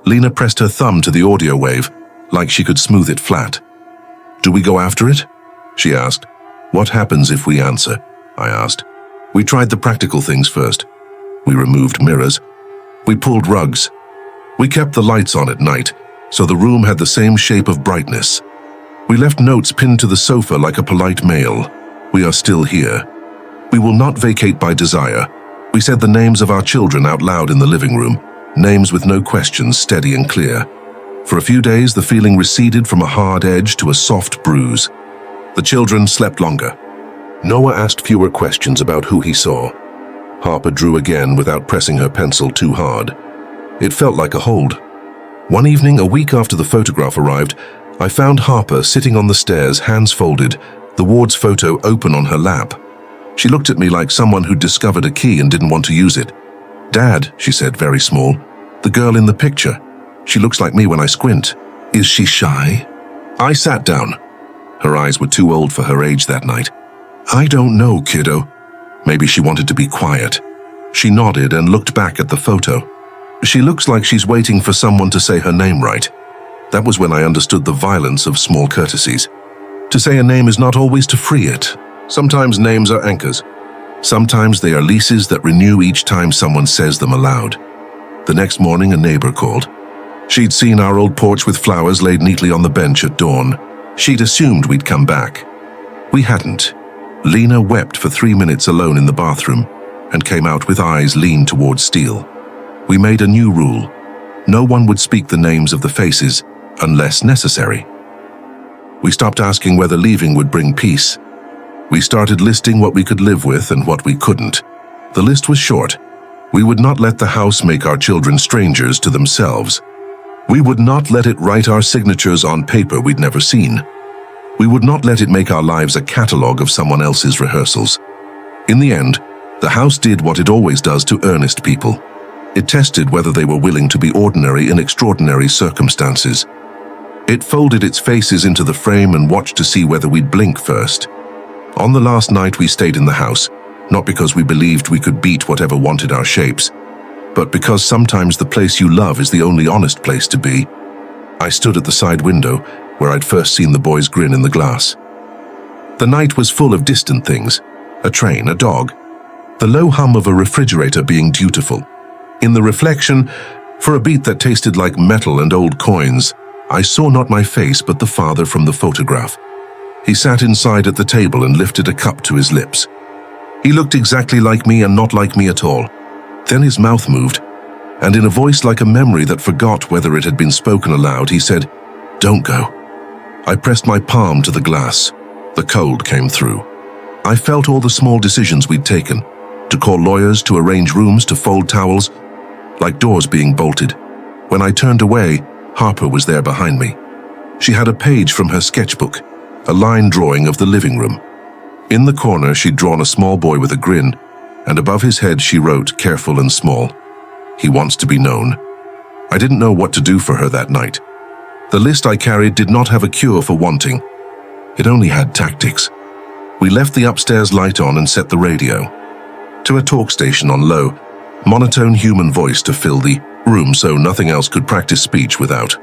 Lena pressed her thumb to the audio wave, like she could smooth it flat. "Do we go after it?" she asked. "What happens if we answer?" I asked. We tried the practical things first. We removed mirrors. We pulled rugs. We kept the lights on at night, so the room had the same shape of brightness. We left notes pinned to the sofa like a polite mail. "We are still here. We will not vacate by desire." We said the names of our children out loud in the living room, names with no questions, steady and clear. For a few days, the feeling receded from a hard edge to a soft bruise. The children slept longer. Noah asked fewer questions about who he saw. Harper drew again without pressing her pencil too hard. It felt like a hold. One evening, a week after the photograph arrived, I found Harper sitting on the stairs, hands folded, the ward's photo open on her lap. She looked at me like someone who'd discovered a key and didn't want to use it. "Dad," she said, very small, "the girl in the picture. She looks like me when I squint. Is she shy?" I sat down. Her eyes were too old for her age that night. "I don't know, kiddo. Maybe she wanted to be quiet." She nodded and looked back at the photo. "She looks like she's waiting for someone to say her name right." That was when I understood the violence of small courtesies. To say a name is not always to free it. Sometimes names are anchors. Sometimes they are leases that renew each time someone says them aloud. The next morning, a neighbor called. She'd seen our old porch with flowers laid neatly on the bench at dawn. She'd assumed we'd come back. We hadn't. Lena wept for 3 minutes alone in the bathroom and came out with eyes leaned towards steel. We made a new rule. No one would speak the names of the faces unless necessary. We stopped asking whether leaving would bring peace. We started listing what we could live with and what we couldn't. The list was short. We would not let the house make our children strangers to themselves. We would not let it write our signatures on paper we'd never seen. We would not let it make our lives a catalogue of someone else's rehearsals. In the end, the house did what it always does to earnest people. It tested whether they were willing to be ordinary in extraordinary circumstances. It folded its faces into the frame and watched to see whether we'd blink first. On the last night we stayed in the house, not because we believed we could beat whatever wanted our shapes, but because sometimes the place you love is the only honest place to be. I stood at the side window, where I'd first seen the boys grin in the glass. The night was full of distant things, a train, a dog, the low hum of a refrigerator being dutiful. In the reflection, for a beat that tasted like metal and old coins, I saw not my face but the father from the photograph. He sat inside at the table and lifted a cup to his lips. He looked exactly like me and not like me at all. Then his mouth moved, and in a voice like a memory that forgot whether it had been spoken aloud, he said, "Don't go." I pressed my palm to the glass. The cold came through. I felt all the small decisions we'd taken, to call lawyers, to arrange rooms, to fold towels, like doors being bolted. When I turned away, Harper was there behind me. She had a page from her sketchbook, a line drawing of the living room. In the corner, she'd drawn a small boy with a grin, and above his head she wrote, careful and small, "He wants to be known." I didn't know what to do for her that night. The list I carried did not have a cure for wanting. It only had tactics. We left the upstairs light on and set the radio to a talk station on low, monotone human voice to fill the room so nothing else could practice speech without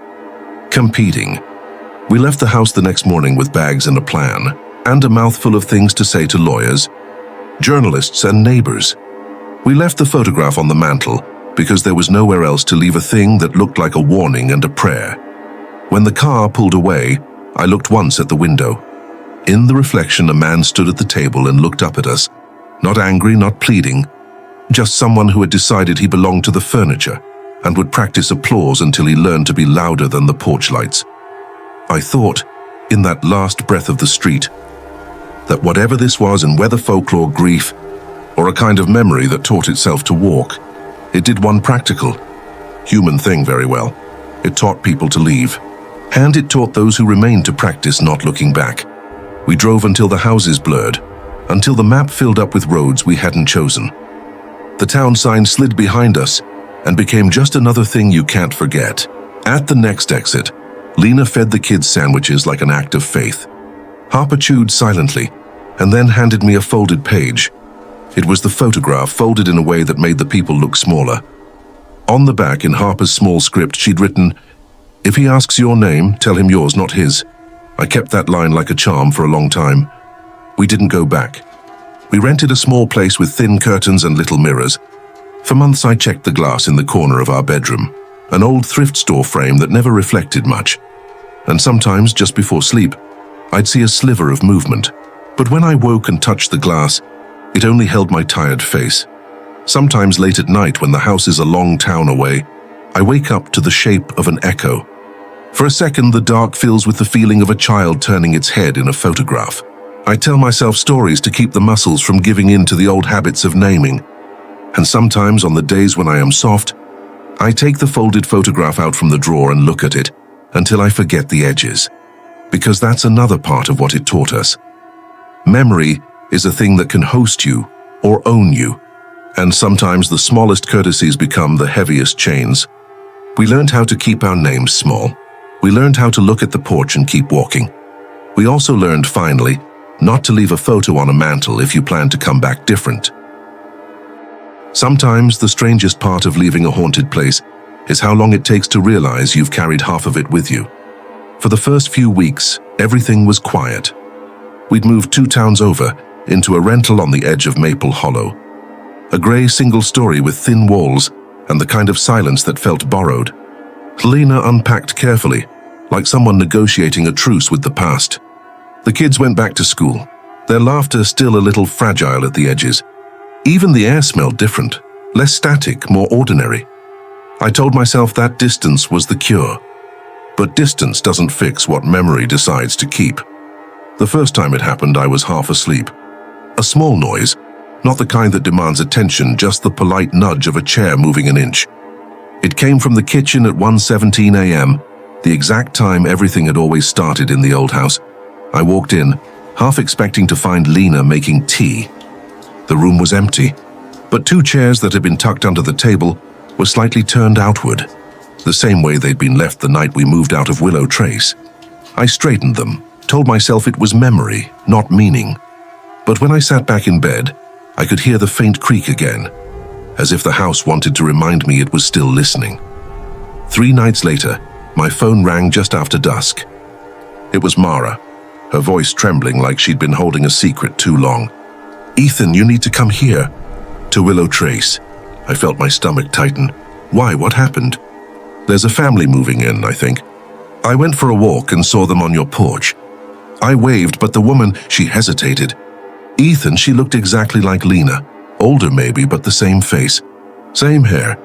competing. We left the house the next morning with bags and a plan, and a mouthful of things to say to lawyers, journalists, and neighbors. We left the photograph on the mantel because there was nowhere else to leave a thing that looked like a warning and a prayer. When the car pulled away, I looked once at the window. In the reflection, a man stood at the table and looked up at us, not angry, not pleading, just someone who had decided he belonged to the furniture and would practice applause until he learned to be louder than the porch lights. I thought, in that last breath of the street, that whatever this was, and whether folklore, grief, or a kind of memory that taught itself to walk, it did one practical, human thing very well. It taught people to leave, and it taught those who remained to practice not looking back. We drove until the houses blurred, until the map filled up with roads we hadn't chosen. The town sign slid behind us and became just another thing you can't forget. At the next exit, Lena fed the kids sandwiches like an act of faith. Harper chewed silently and then handed me a folded page. It was the photograph folded in a way that made the people look smaller. On the back, in Harper's small script, she'd written, "If he asks your name, tell him yours, not his." I kept that line like a charm for a long time. We didn't go back. We rented a small place with thin curtains and little mirrors. For months I checked the glass in the corner of our bedroom, an old thrift store frame that never reflected much. And sometimes, just before sleep, I'd see a sliver of movement. But when I woke and touched the glass, it only held my tired face. Sometimes late at night, when the house is a long town away, I wake up to the shape of an echo. For a second, the dark fills with the feeling of a child turning its head in a photograph. I tell myself stories to keep the muscles from giving in to the old habits of naming. And sometimes, on the days when I am soft, I take the folded photograph out from the drawer and look at it until I forget the edges. Because that's another part of what it taught us. Memory is a thing that can host you or own you, and sometimes the smallest courtesies become the heaviest chains. We learned how to keep our names small. We learned how to look at the porch and keep walking. We also learned, finally, not to leave a photo on a mantle if you plan to come back different. Sometimes the strangest part of leaving a haunted place is how long it takes to realize you've carried half of it with you. For the first few weeks, everything was quiet. We'd moved 2 towns over into a rental on the edge of Maple Hollow. A grey single story with thin walls and the kind of silence that felt borrowed. Lena unpacked carefully, like someone negotiating a truce with the past. The kids went back to school, their laughter still a little fragile at the edges. Even the air smelled different, less static, more ordinary. I told myself that distance was the cure. But distance doesn't fix what memory decides to keep. The first time it happened, I was half asleep. A small noise, not the kind that demands attention, just the polite nudge of a chair moving an inch. It came from the kitchen at 1:17 a.m., the exact time everything had always started in the old house. I walked in, half expecting to find Lena making tea. The room was empty, but 2 chairs that had been tucked under the table were slightly turned outward, the same way they'd been left the night we moved out of Willow Trace. I straightened them, told myself it was memory, not meaning. But when I sat back in bed, I could hear the faint creak again, as if the house wanted to remind me it was still listening. 3 nights later, my phone rang just after dusk. It was Mara, her voice trembling like she'd been holding a secret too long. "Ethan, you need to come here." "To Willow Trace." I felt my stomach tighten. "Why? What happened?" "There's a family moving in, I think. I went for a walk and saw them on your porch." I waved, but the woman, she hesitated. "Ethan, she looked exactly like Lena. Older maybe, but the same face. Same hair.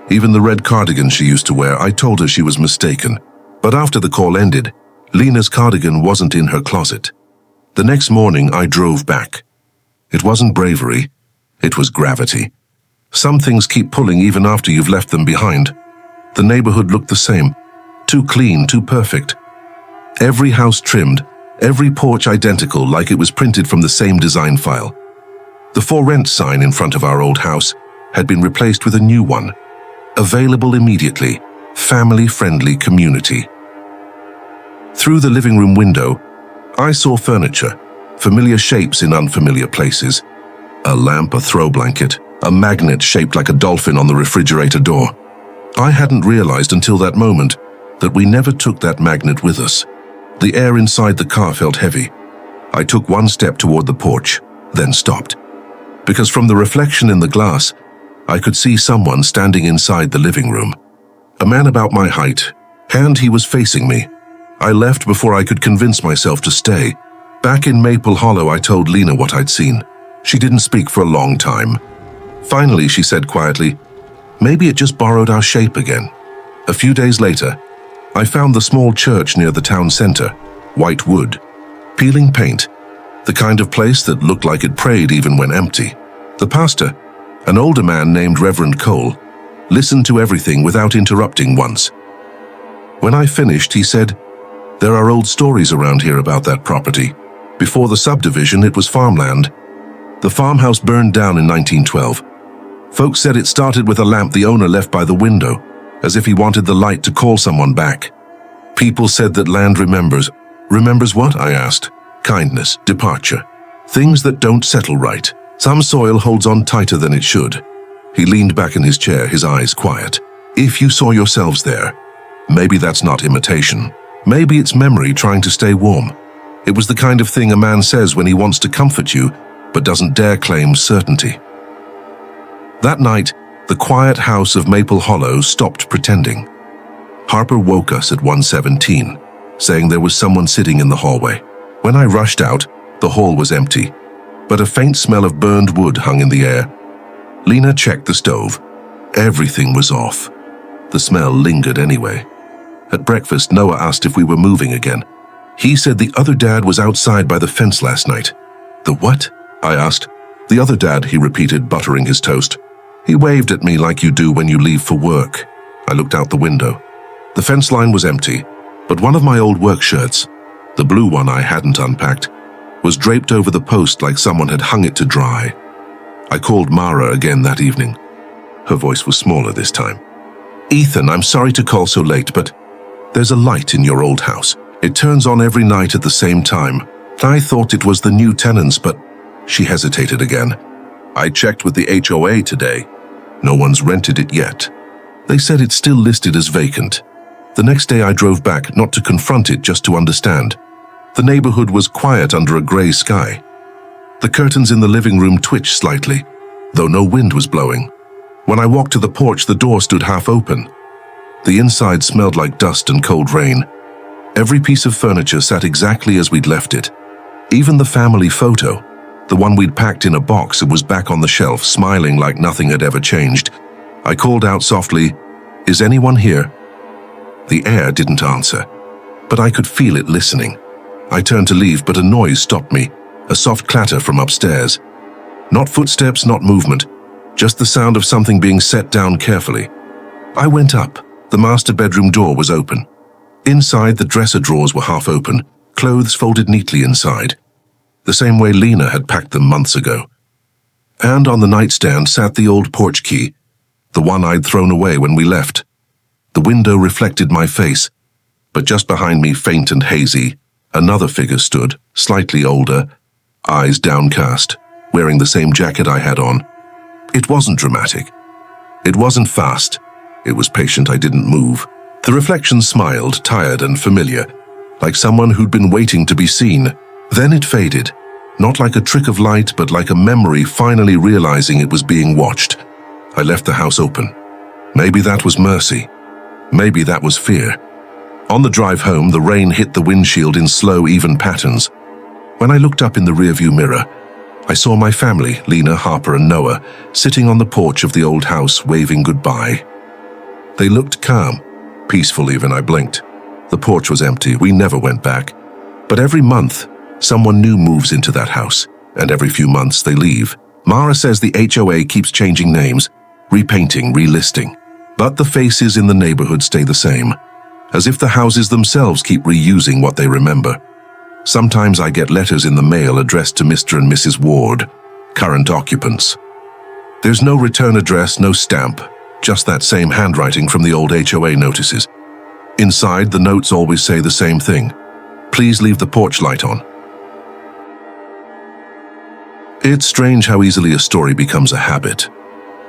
Even the red cardigan she used to wear, I told her she was mistaken. But after the call ended, Lena's cardigan wasn't in her closet. The next morning, I drove back. It wasn't bravery, it was gravity. Some things keep pulling even after you've left them behind. The neighborhood looked the same. Too clean, too perfect. Every house trimmed, every porch identical, like it was printed from the same design file. The for rent sign in front of our old house had been replaced with a new one. Available immediately, family-friendly community. Through the living room window, I saw furniture, familiar shapes in unfamiliar places. A lamp, a throw blanket, a magnet shaped like a dolphin on the refrigerator door. I hadn't realized until that moment that we never took that magnet with us. The air inside the car felt heavy. I took 1 step toward the porch, then stopped. Because from the reflection in the glass, I could see someone standing inside the living room. A man about my height, and he was facing me. I left before I could convince myself to stay. Back in Maple Hollow, I told Lena what I'd seen. She didn't speak for a long time. Finally, she said quietly, "Maybe it just borrowed our shape again." A few days later, I found the small church near the town center, white wood, peeling paint, the kind of place that looked like it prayed even when empty. The pastor, an older man named Reverend Cole, listened to everything without interrupting once. When I finished, he said, "There are old stories around here about that property. Before the subdivision, it was farmland. The farmhouse burned down in 1912. Folks said it started with a lamp the owner left by the window, as if he wanted the light to call someone back. People said that land remembers." "Remembers what?" I asked. "Kindness, departure, things that don't settle right. Some soil holds on tighter than it should." He leaned back in his chair, his eyes quiet. "If you saw yourselves there, maybe that's not imitation. Maybe it's memory trying to stay warm. It was the kind of thing a man says when he wants to comfort you, but doesn't dare claim certainty." That night, the quiet house of Maple Hollow stopped pretending. Harper woke us at 1:17, saying there was someone sitting in the hallway. When I rushed out, the hall was empty, but a faint smell of burned wood hung in the air. Lena checked the stove. Everything was off. The smell lingered anyway. At breakfast, Noah asked if we were moving again. He said the other dad was outside by the fence last night. "The what?" I asked. "The other dad," he repeated, buttering his toast. He waved at me like you do when you leave for work. I looked out the window. The fence line was empty, but one of my old work shirts, the blue one I hadn't unpacked, was draped over the post like someone had hung it to dry. I called Mara again that evening. Her voice was smaller this time. "Ethan, I'm sorry to call so late, but there's a light in your old house. It turns on every night at the same time. I thought it was the new tenants, but..." She hesitated again. "I checked with the HOA today. No one's rented it yet. They said it's still listed as vacant." The next day I drove back, not to confront it, just to understand. The neighborhood was quiet under a gray sky. The curtains in the living room twitched slightly, though no wind was blowing. When I walked to the porch, the door stood half open. The inside smelled like dust and cold rain. Every piece of furniture sat exactly as we'd left it. Even the family photo, the one we'd packed in a box, was back on the shelf, smiling like nothing had ever changed. I called out softly, "Is anyone here?" The air didn't answer, but I could feel it listening. I turned to leave, but a noise stopped me, a soft clatter from upstairs. Not footsteps, not movement, just the sound of something being set down carefully. I went up. The master bedroom door was open. Inside, the dresser drawers were half open, clothes folded neatly inside, the same way Lena had packed them months ago. And on the nightstand sat the old porch key, the one I'd thrown away when we left. The window reflected my face, but just behind me, faint and hazy, another figure stood, slightly older, eyes downcast, wearing the same jacket I had on. It wasn't dramatic. It wasn't fast. It was patient. I didn't move. The reflection smiled, tired and familiar, like someone who'd been waiting to be seen. Then it faded, not like a trick of light, but like a memory finally realizing it was being watched. I left the house open. Maybe that was mercy. Maybe that was fear. On the drive home, the rain hit the windshield in slow, even patterns. When I looked up in the rearview mirror, I saw my family, Lena, Harper, and Noah, sitting on the porch of the old house, waving goodbye. They looked calm, peaceful even. I blinked. The porch was empty. We never went back. But every month, someone new moves into that house, and every few months they leave. Mara says the HOA keeps changing names, repainting, relisting. But the faces in the neighborhood stay the same, as if the houses themselves keep reusing what they remember. Sometimes I get letters in the mail addressed to Mr. and Mrs. Ward, current occupants. There's no return address, no stamp, just that same handwriting from the old HOA notices. Inside, the notes always say the same thing: "Please leave the porch light on." It's strange how easily a story becomes a habit.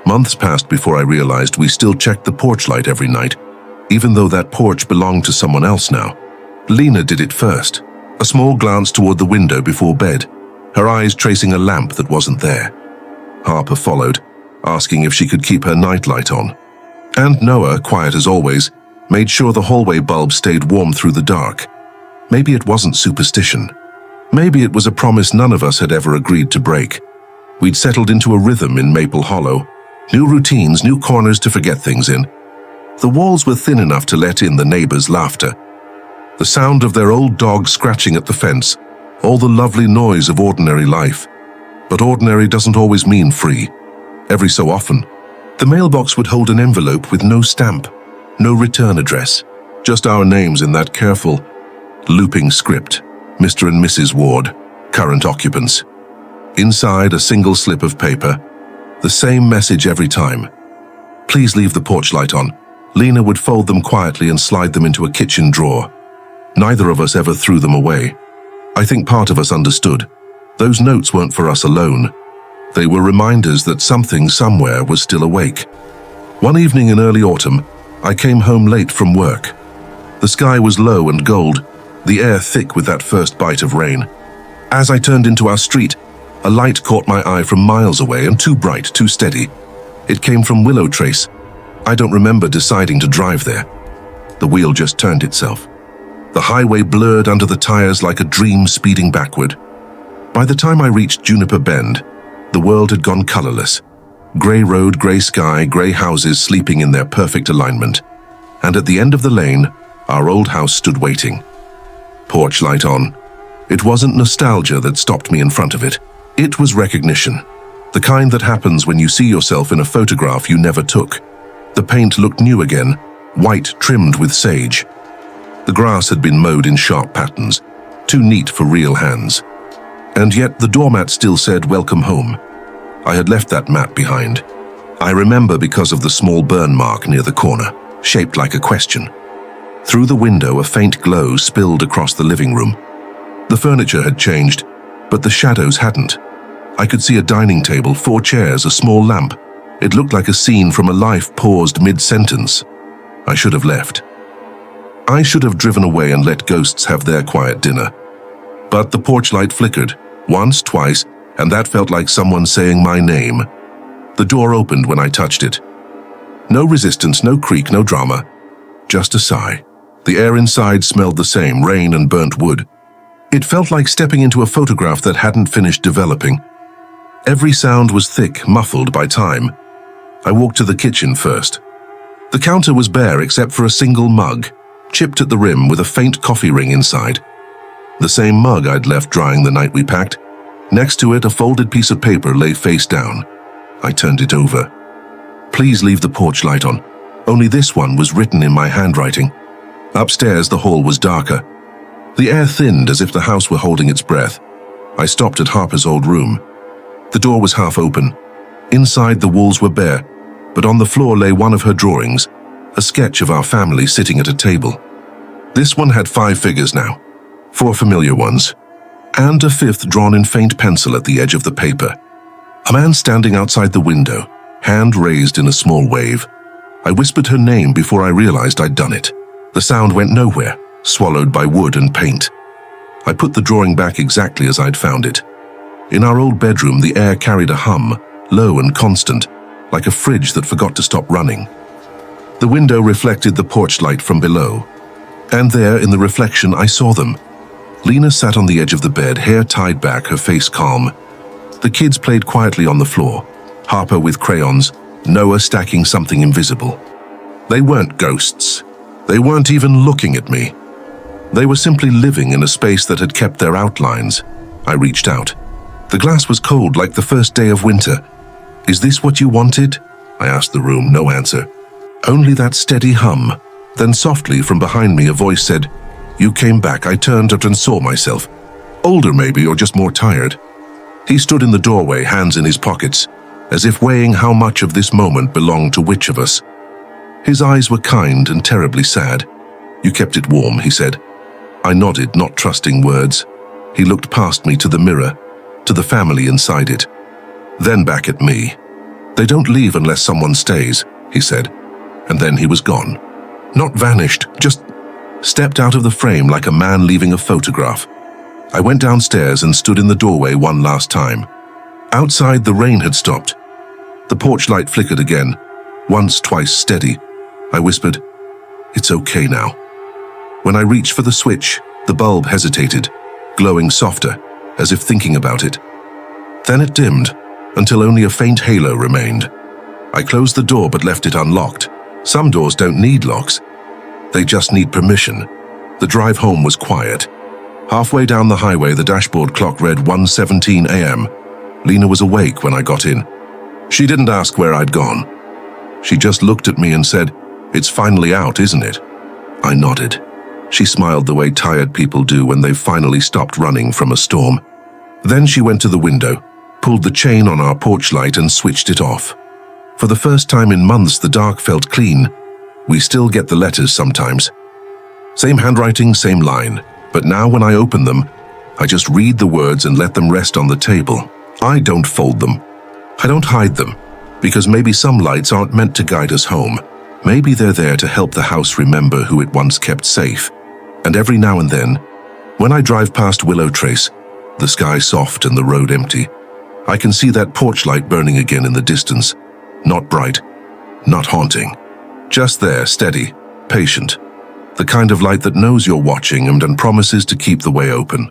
Months passed before I realized we still checked the porch light every night, even though that porch belonged to someone else now. Lena did it first, a small glance toward the window before bed, her eyes tracing a lamp that wasn't there. Harper followed, asking if she could keep her nightlight on. And Noah, quiet as always, made sure the hallway bulb stayed warm through the dark. Maybe it wasn't superstition. Maybe it was a promise none of us had ever agreed to break. We'd settled into a rhythm in Maple Hollow. New routines, new corners to forget things in. The walls were thin enough to let in the neighbors' laughter, the sound of their old dog scratching at the fence, all the lovely noise of ordinary life. But ordinary doesn't always mean free. Every so often, the mailbox would hold an envelope with no stamp, no return address, just our names in that careful, looping script: Mr. and Mrs. Ward, current occupants. Inside, a single slip of paper, the same message every time: "Please leave the porch light on." Lena would fold them quietly and slide them into a kitchen drawer. Neither of us ever threw them away. I think part of us understood. Those notes weren't for us alone. They were reminders that something somewhere was still awake. One evening in early autumn, I came home late from work. The sky was low and gold, the air thick with that first bite of rain. As I turned into our street, a light caught my eye from miles away, and too bright, too steady. It came from Willow Trace. I don't remember deciding to drive there. The wheel just turned itself. The highway blurred under the tires like a dream speeding backward. By the time I reached Juniper Bend, the world had gone colorless. Gray road, gray sky, gray houses sleeping in their perfect alignment. And at the end of the lane, our old house stood waiting. Porch light on. It wasn't nostalgia that stopped me in front of it. It was recognition. The kind that happens when you see yourself in a photograph you never took. The paint looked new again, white trimmed with sage. The grass had been mowed in sharp patterns, too neat for real hands. And yet the doormat still said, "Welcome home." I had left that mat behind. I remember because of the small burn mark near the corner, shaped like a question. Through the window, a faint glow spilled across the living room. The furniture had changed, but the shadows hadn't. I could see a dining table, 4 chairs, a small lamp. It looked like a scene from a life paused mid-sentence. I should have left. I should have driven away and let ghosts have their quiet dinner. But the porch light flickered, once, twice, and that felt like someone saying my name. The door opened when I touched it. No resistance, no creak, no drama. Just a sigh. The air inside smelled the same, rain and burnt wood. It felt like stepping into a photograph that hadn't finished developing. Every sound was thick, muffled by time. I walked to the kitchen first. The counter was bare except for a single mug, chipped at the rim with a faint coffee ring inside. The same mug I'd left drying the night we packed. Next to it, a folded piece of paper lay face down. I turned it over. "Please leave the porch light on." Only this one was written in my handwriting. Upstairs, the hall was darker. The air thinned as if the house were holding its breath. I stopped at Harper's old room. The door was half open. Inside, the walls were bare, but on the floor lay one of her drawings, a sketch of our family sitting at a table. This one had 5 figures now, 4 familiar ones, and a 5th drawn in faint pencil at the edge of the paper. A man standing outside the window, hand raised in a small wave. I whispered her name before I realized I'd done it. The sound went nowhere, swallowed by wood and paint. I put the drawing back exactly as I'd found it. In our old bedroom, the air carried a hum, low and constant, like a fridge that forgot to stop running. The window reflected the porch light from below, and there, in the reflection, I saw them. Lena sat on the edge of the bed, hair tied back, her face calm. The kids played quietly on the floor, Harper with crayons, Noah stacking something invisible. They weren't ghosts. They weren't even looking at me. They were simply living in a space that had kept their outlines. I reached out. The glass was cold, like the first day of winter. "Is this what you wanted?" I asked the room, no answer. Only that steady hum. Then softly from behind me a voice said, "You came back." I turned up and saw myself. Older maybe, or just more tired. He stood in the doorway, hands in his pockets, as if weighing how much of this moment belonged to which of us. His eyes were kind and terribly sad. "You kept it warm," he said. I nodded, not trusting words. He looked past me to the mirror, to the family inside it. Then back at me. "They don't leave unless someone stays," he said. And then he was gone. Not vanished, just stepped out of the frame like a man leaving a photograph. I went downstairs and stood in the doorway one last time. Outside, the rain had stopped. The porch light flickered again, once, twice steady. I whispered, "It's okay now." When I reached for the switch, the bulb hesitated, glowing softer, as if thinking about it. Then it dimmed, until only a faint halo remained. I closed the door but left it unlocked. Some doors don't need locks. They just need permission. The drive home was quiet. Halfway down the highway, the dashboard clock read 1:17 a.m. Lena was awake when I got in. She didn't ask where I'd gone. She just looked at me and said, "It's finally out, isn't it?" I nodded. She smiled the way tired people do when they've finally stopped running from a storm. Then she went to the window, pulled the chain on our porch light and switched it off. For the first time in months, the dark felt clean. We still get the letters sometimes. Same handwriting, same line. But now when I open them, I just read the words and let them rest on the table. I don't fold them. I don't hide them. Because maybe some lights aren't meant to guide us home. Maybe they're there to help the house remember who it once kept safe. And every now and then, when I drive past Willow Trace, the sky soft and the road empty, I can see that porch light burning again in the distance. Not bright, not haunting. Just there, steady, patient. The kind of light that knows you're watching and promises to keep the way open.